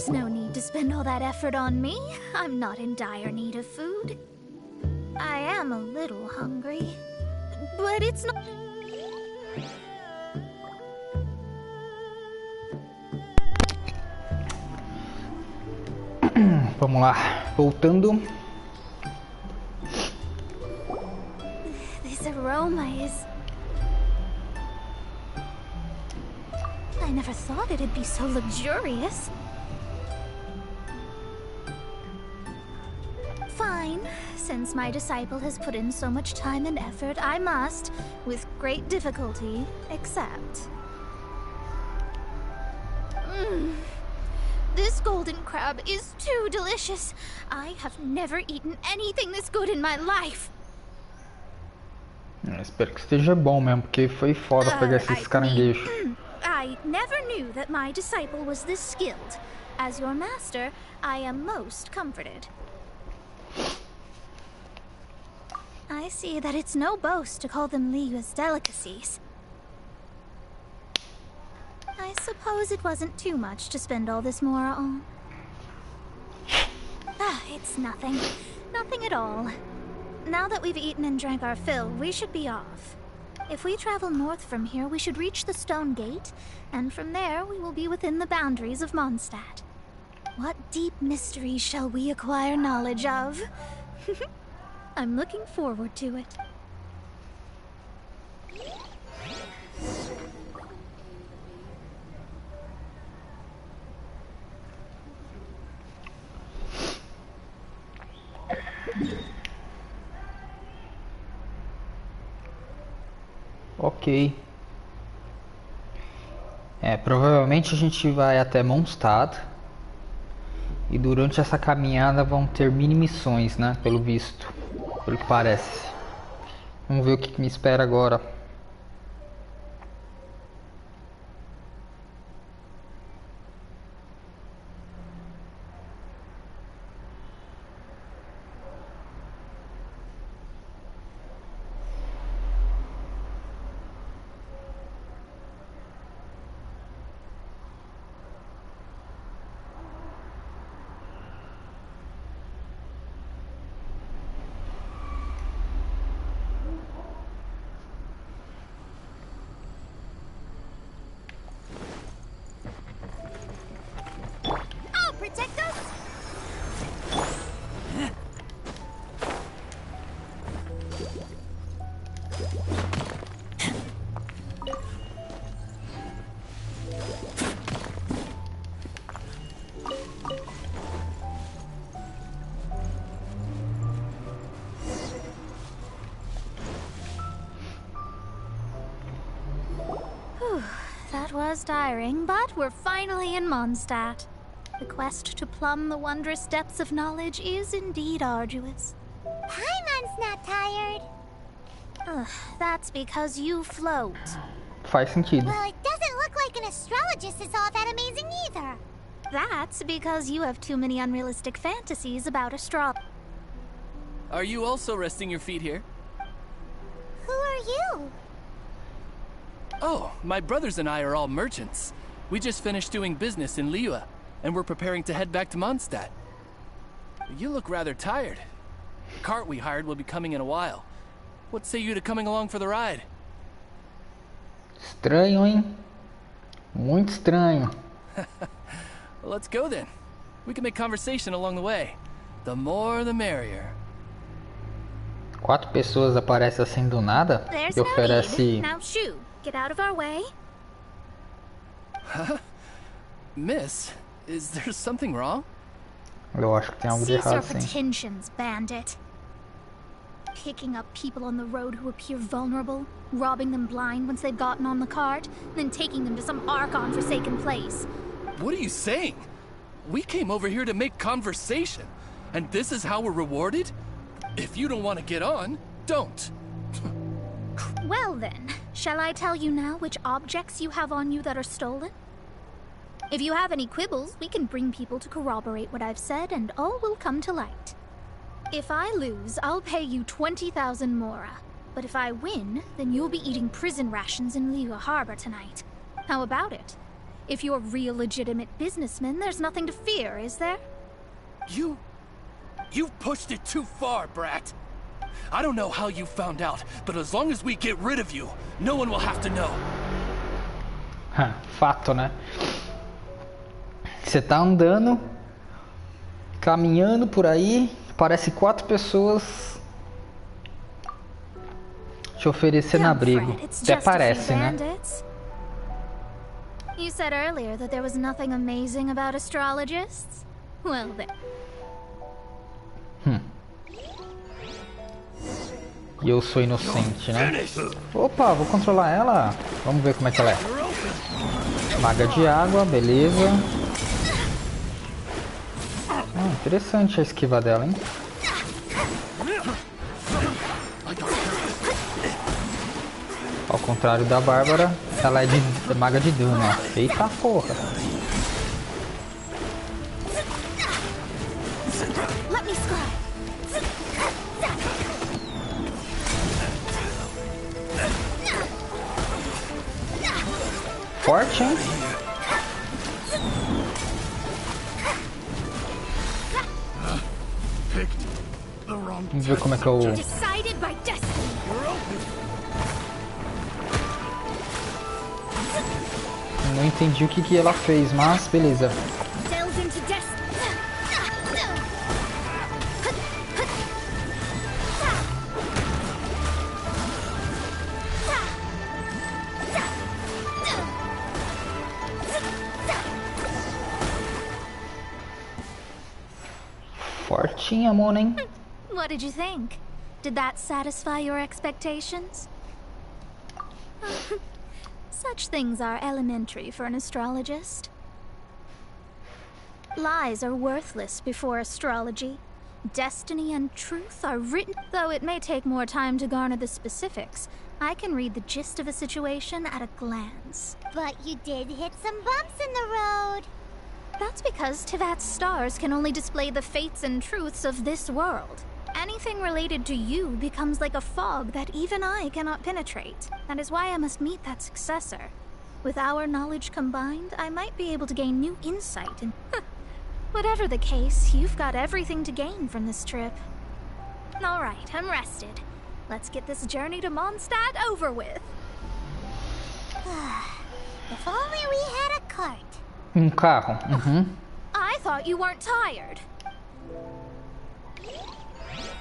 There's no need to spend all that effort on me. I'm not in dire need of food. I am a little hungry, but it's not... Vamos lá, voltando. This aroma is... I never thought it'd be so luxurious. Fine. Since my disciple has put in so much time and effort, I must, with great difficulty, accept. This golden crab is too delicious. I have never eaten anything this good in my life. Espero que esteja bom mesmo, porque foi foda pegar esses caranguejos. I never knew that my disciple was this skilled. As your master, I am most comforted. I see that it's no boast to call them Liyue's delicacies. I suppose it wasn't too much to spend all this mora on. It's nothing. Nothing at all. Now that we've eaten and drank our fill, we should be off. If we travel north from here, we should reach the Stone Gate, and from there we will be within the boundaries of MONSTADT. What deep mysteries shall we acquire knowledge of? I'm looking forward to it. Ok. Provavelmente a gente vai até MONSTADT. E durante essa caminhada vão ter mini missões, né? Pelo visto. Pelo que parece. Vamos ver o que me espera agora. That was tiring, but we're finally in MONSTADT. The quest to plumb the wondrous depths of knowledge is indeed arduous. Paimon's not tired. That's because you float. Faz sentido. Well, it doesn't look like an astrologist is all that amazing either. That's because you have too many unrealistic fantasies about astrology. Are you also resting your feet here? Who are you? Oh, my brothers and I are all merchants. We just finished doing business in Liyue, and we're preparing to head back to MONSTADT. You look rather tired. The cart we hired will be coming in a while. What say you to coming along for the ride? Estranho, hein? Muito estranho. Well, let's go then. We can make conversation along the way. The more the merrier. 4 pessoas aparecem assim do nada There's e oferece... no need. Now shoo, get out of our way. Huh? Miss, is there something wrong? Eu acho que tem algo de Cease your errado, sim. pretensions, bandit. Picking up people on the road who appear vulnerable, robbing them blind once they've gotten on the cart, then taking them to some Archon-forsaken place. What are you saying? We came over here to make conversation, and this is how we're rewarded? If you don't want to get on, don't. Well then, shall I tell you now which objects you have on you that are stolen? If you have any quibbles, we can bring people to corroborate what I've said, and all will come to light. If I lose, I'll pay you 20,000 mora. But if I win, then you'll be eating prison rations in Liyue Harbor tonight. How about it? If you're real legitimate businessmen, there's nothing to fear, is there? You've pushed it too far, Brat. I don't know how you found out, but as long as we get rid of you, no one will have to know. Fato, né? Você tá andando, caminhando por aí, parece 4 pessoas te oferecendo abrigo. Até parece, né? You said earlier that there was nothing amazing about astrologists? Well then. E eu sou inocente, né? Opa, vou controlar ela. Vamos ver como é que ela é. Maga de água, beleza. Interessante a esquiva dela, hein? Ao contrário da Bárbara, ela é de maga de dano, ó. Eita porra. Forte, hein? Vamos ver como é que eu... Não entendi o que ela fez, mas beleza. Fortinha, Mona, hein? What did you think? Did that satisfy your expectations? Such things are elementary for an astrologist. Lies are worthless before astrology. Destiny and truth are written. Though it may take more time to garner the specifics, I can read the gist of a situation at a glance. But you did hit some bumps in the road. That's because Tivat's stars can only display the fates and truths of this world. Anything related to you becomes like a fog that even I cannot penetrate. That is why I must meet that successor. With our knowledge combined, I might be able to gain new insight and... Whatever the case, you've got everything to gain from this trip. Alright, I'm rested. Let's get this journey to MONSTADT over with. If only we had a cart. Carro. I thought you weren't tired.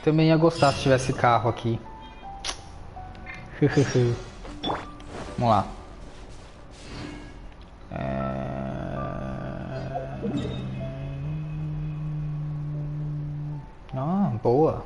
Também ia gostar se tivesse carro aqui. Vamos lá. Ah, boa.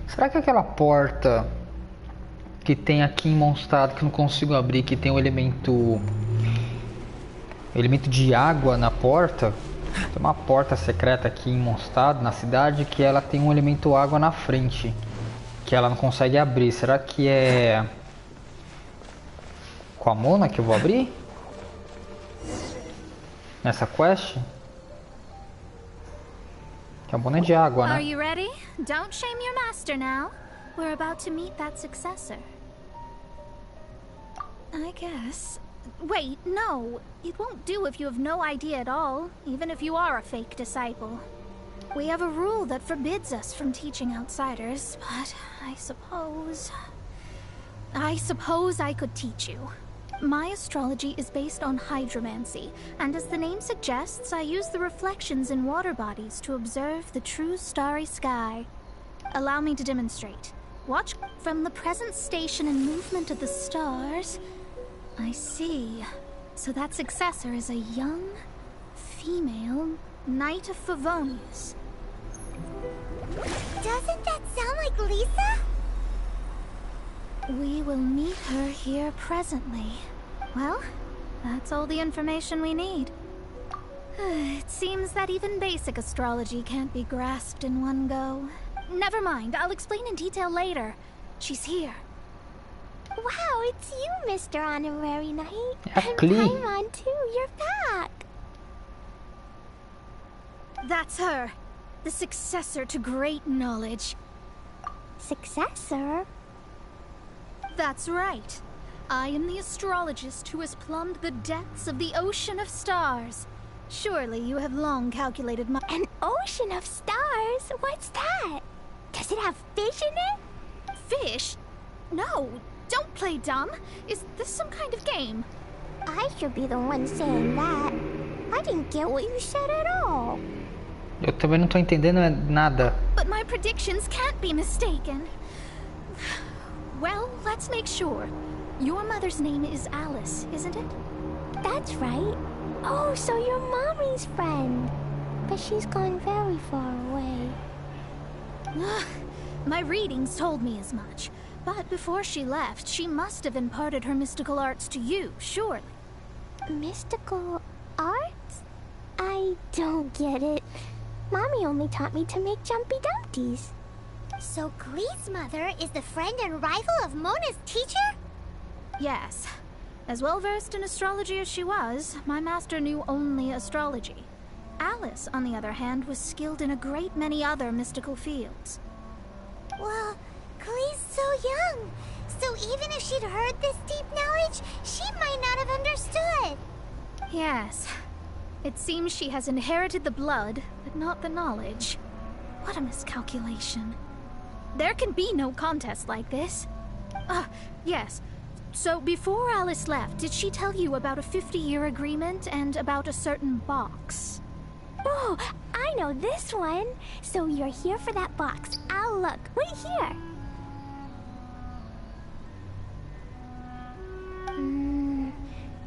Será que aquela porta que tem aqui em MONSTADT que eu não consigo abrir, que tem o elemento de água na porta? Tem uma porta secreta aqui em MONSTADT, na cidade, que ela tem um elemento água na frente, que ela não consegue abrir. Será que é com a Mona que eu vou abrir? Nessa quest? Que a Mona é de água, né? Are you ready? Don't shame your master now. We're about to meet that successor. I guess. Wait, no. It won't do if you have no idea at all, even if you are a fake disciple. We have a rule that forbids us from teaching outsiders, but I suppose I could teach you. My astrology is based on hydromancy, and as the name suggests, I use the reflections in water bodies to observe the true starry sky. Allow me to demonstrate. Watch from the present station and movement of the stars. I see. So that successor is a young, female Knight of Favonius. Doesn't that sound like Lisa? We will meet her here presently. Well, that's all the information we need. It seems that even basic astrology can't be grasped in one go. Never mind, I'll explain in detail later. She's here. Wow, it's you, Mr. Honorary Knight. And AQUELE. Paimon too, you're back. That's her. The successor to great knowledge. Successor? That's right. I am the astrologist who has plumbed the depths of the ocean of stars. Surely you have long calculated my— An ocean of stars? What's that? Does it have fish in it? Fish? No, don't play dumb. Is this some kind of game? I should be the one saying that. I didn't get what you said at all. Eu também não tô entendendo nada. But my predictions can't be mistaken. Well, let's make sure. Your mother's name is Alice, isn't it? That's right. Oh, so you're Mommy's friend. But she's gone very far away. My readings told me as much. But before she left, she must have imparted her mystical arts to you, surely. Mystical arts? I don't get it. Mommy only taught me to make jumpy dumpties. So Glee's mother is the friend and rival of Mona's teacher? Yes. As well versed in astrology as she was, my master knew only astrology. Alice, on the other hand, was skilled in a great many other mystical fields. Well, Glee's so young. So even if she'd heard this deep knowledge, she might not have understood. Yes. It seems she has inherited the blood, but not the knowledge. What a miscalculation. There can be no contest like this. Yes. So before Alice left, did she tell you about a 50-year agreement and about a certain box? Oh, I know this one. So you're here for that box. I'll look. Wait here.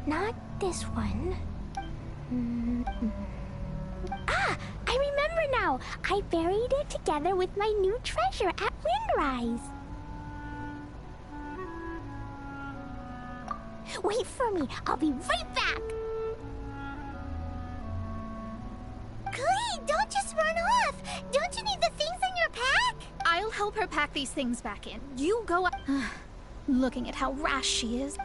Not this one. Ah, I remember now. I buried it together with my new treasure at Windrise. Wait for me. I'll be right back. Glee, don't just run off. Don't you need the things in your pack? I'll help her pack these things back in. You go up. Looking at how rash she is.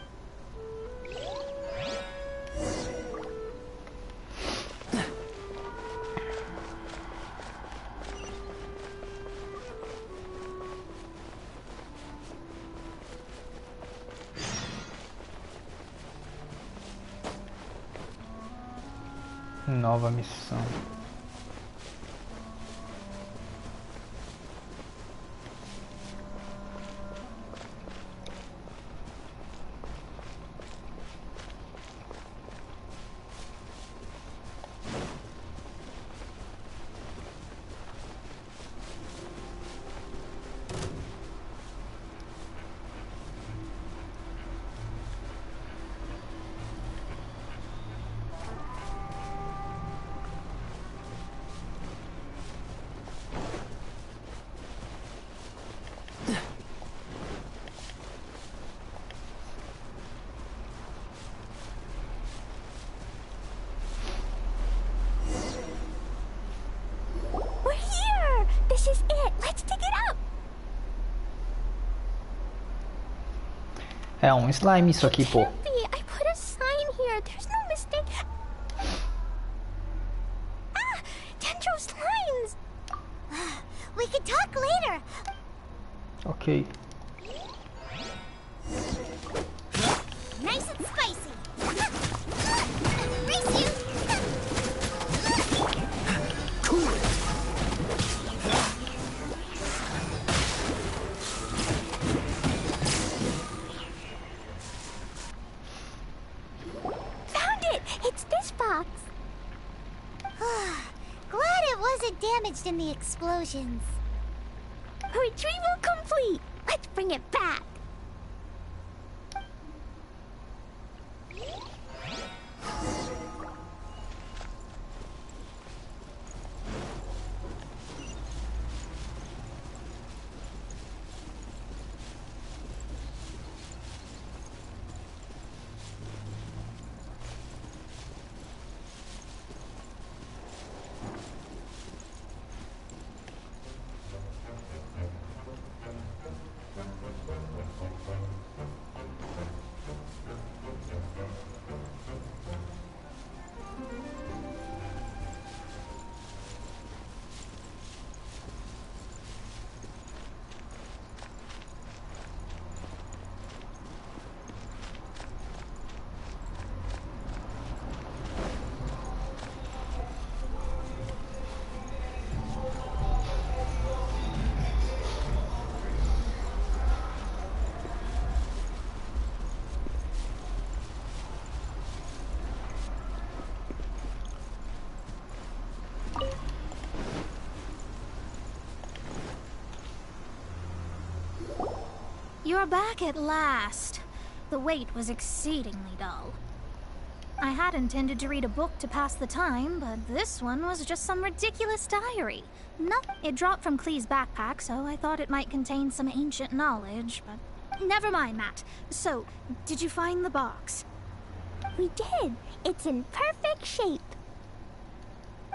Nova missão. This is it. Let's dig it up. É um slime isso aqui, pô. I put a sign here. There's no mistake. Ah, Dendro slimes. We can talk later. Ok. Nice and spicy. Race you. Found it. It's this box. Glad it wasn't damaged in the explosions. Retrieval complete. Let's bring it back. You're back at last. The wait was exceedingly dull. I had intended to read a book to pass the time, but this one was just some ridiculous diary. It dropped from Clee's backpack, so I thought it might contain some ancient knowledge, but never mind that. So, did you find the box? We did. It's in perfect shape.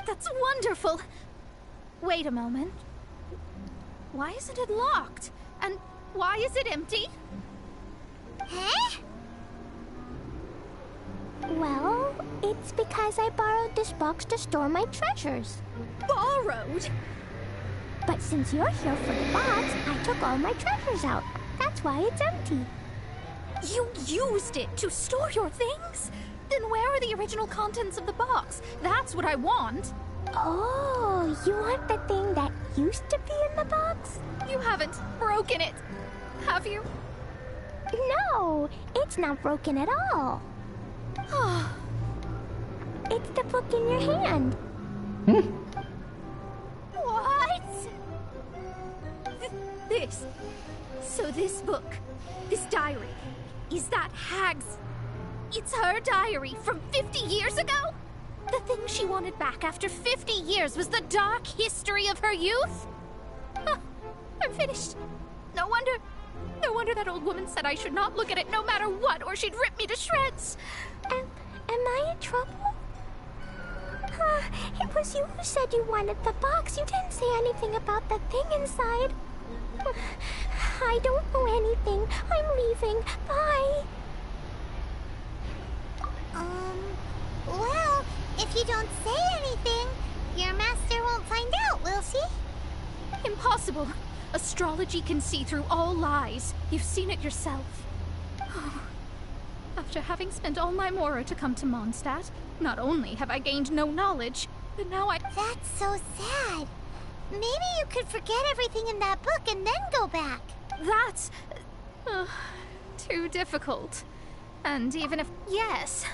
That's wonderful. Wait a moment. Why isn't it locked? And why is it empty? Huh? Well, it's because I borrowed this box to store my treasures. Borrowed? But since you're here for the box, I took all my treasures out. That's why it's empty. You used it to store your things? Then where are the original contents of the box? That's what I want. Oh, you want the thing that used to be in the box? You haven't broken it, have you? No, it's not broken at all. It's the book in your hand. What? This book, this diary, is that Hag's? It's her diary from 50 years ago? The thing she wanted back after 50 years was the dark history of her youth? I'm finished. No wonder that old woman said I should not look at it no matter what, or she'd rip me to shreds. Am I in trouble? It was you who said you wanted the box. You didn't say anything about the thing inside. I don't know anything. I'm leaving. Bye. Well, if you don't say anything, your master won't find out, will she? Impossible. Astrology can see through all lies. You've seen it yourself. After having spent all my mora to come to Mondstadt, not only have I gained no knowledge, but now That's so sad. Maybe you could forget everything in that book and then go back. That's... too difficult. And even if... Yes.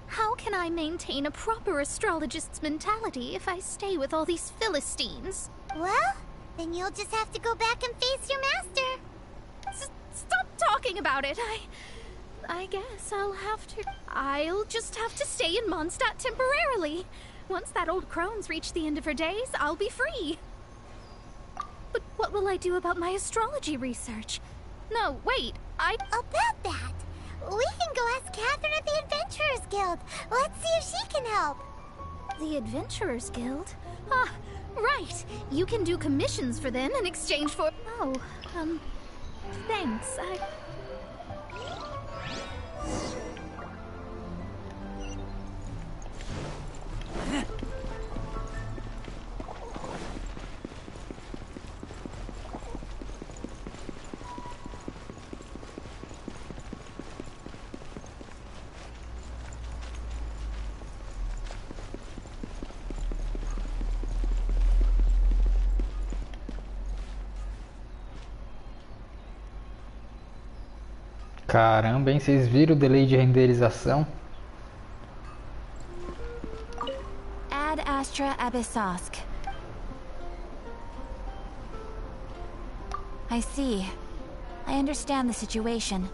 How can I maintain a proper astrologist's mentality if I stay with all these Philistines? Well, then you'll just have to go back and face your master. Stop talking about it. I guess I'll just have to stay in Mondstadt temporarily. Once that old crone's reached the end of her days, I'll be free. But what will I do about my astrology research? No, wait, About that, we can go ask Catherine at the Adventurers Guild. Let's see if she can help. The Adventurers Guild? Ah, right. You can do commissions for them in exchange for... Oh, thanks. Caramba, hein? Vocês viram o delay de renderização? Ad Astra Abyssosk. I see. I understand the situation.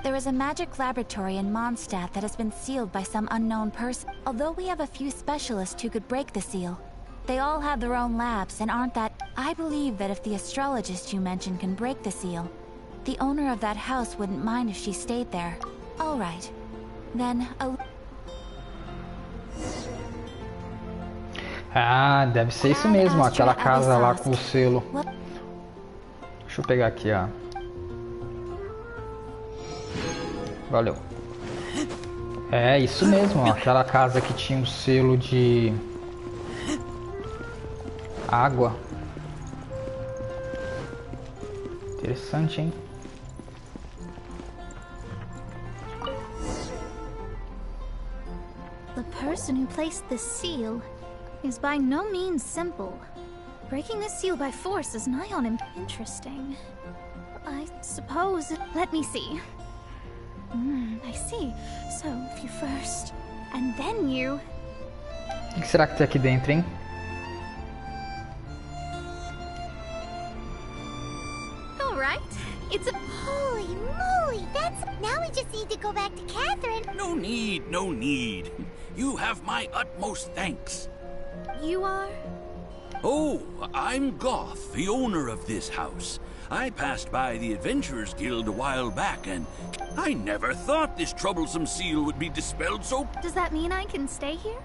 There is a magic laboratory in Mondstadt that has been sealed by some unknown person. Although we have a few specialists who could break the seal, they all have their own labs and aren't that... I believe that if the astrologist you mentioned can break the seal, the owner of that house wouldn't mind if she stayed there. All right. Then, Ah, deve ser isso mesmo, aquela casa lá com o selo. Deixa eu pegar aqui, ó. Valeu. É isso mesmo, ó, aquela casa que tinha o selo de água. Interessante, hein? The person who placed the seal is by no means simple. Breaking the seal by force is nigh on interesting. I suppose... Let me see. I see. So, if you first, and then you... O que será que tem aqui dentro, hein? All right. It's a go back to Catherine. No need, no need. You have my utmost thanks. You are? Oh, I'm Goth, the owner of this house. I passed by the Adventurers Guild a while back, and I never thought this troublesome seal would be dispelled so... Does that mean I can stay here?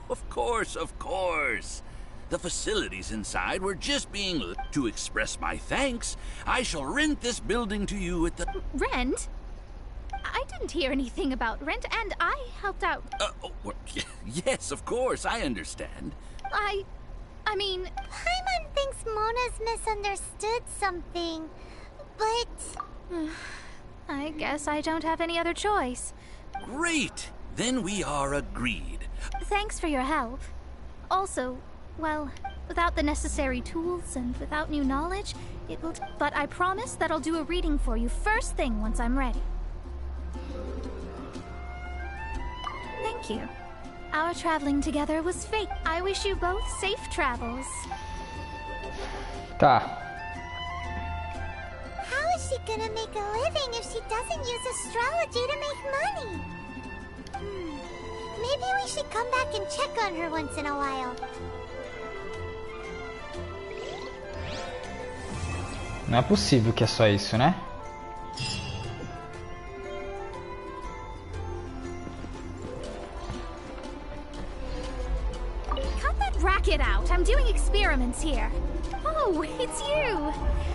Of course, of course. The facilities inside were just being... To express my thanks, I shall rent this building to you at the... Rent? I didn't hear anything about rent, and I helped out. Yes, of course, I understand. I mean... Paimon thinks Mona's misunderstood something, but... I guess I don't have any other choice. Great! Then we are agreed. Thanks for your help. Also, well, without the necessary tools and without new knowledge, it will... But I promise that I'll do a reading for you first thing once I'm ready. Thank you. Our traveling together was fate. I wish you both safe travels. Tá. How is she gonna make a living if she doesn't use astrology to make money? Maybe we should come back and check on her once in a while. Não é possível que é só isso, né? Cut that racket out. I'm doing experiments here. Oh, it's you.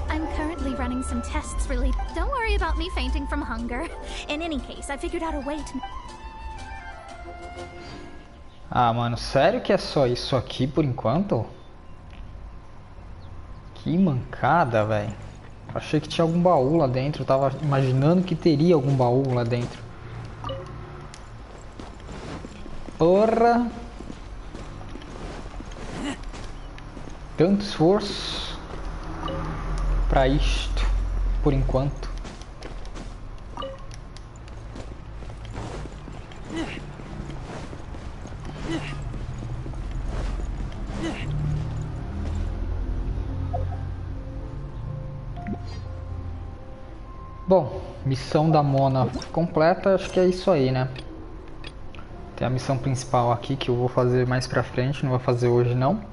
I'm currently running some tests related. Don't worry about me fainting from hunger. In any case, I figured out a way to... Ah, mano, sério que é só isso aqui por enquanto? Que mancada, velho. Achei que tinha algum baú lá dentro. Eu tava imaginando que teria algum baú lá dentro. Porra! Tanto esforço pra isto, por enquanto. Bom, missão da Mona completa, acho que é isso aí, né? Tem a missão principal aqui que eu vou fazer mais pra frente, não vou fazer hoje não.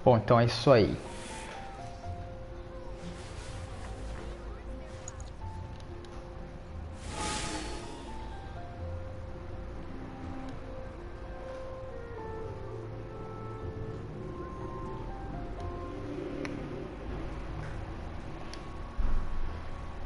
Bom, então é isso aí.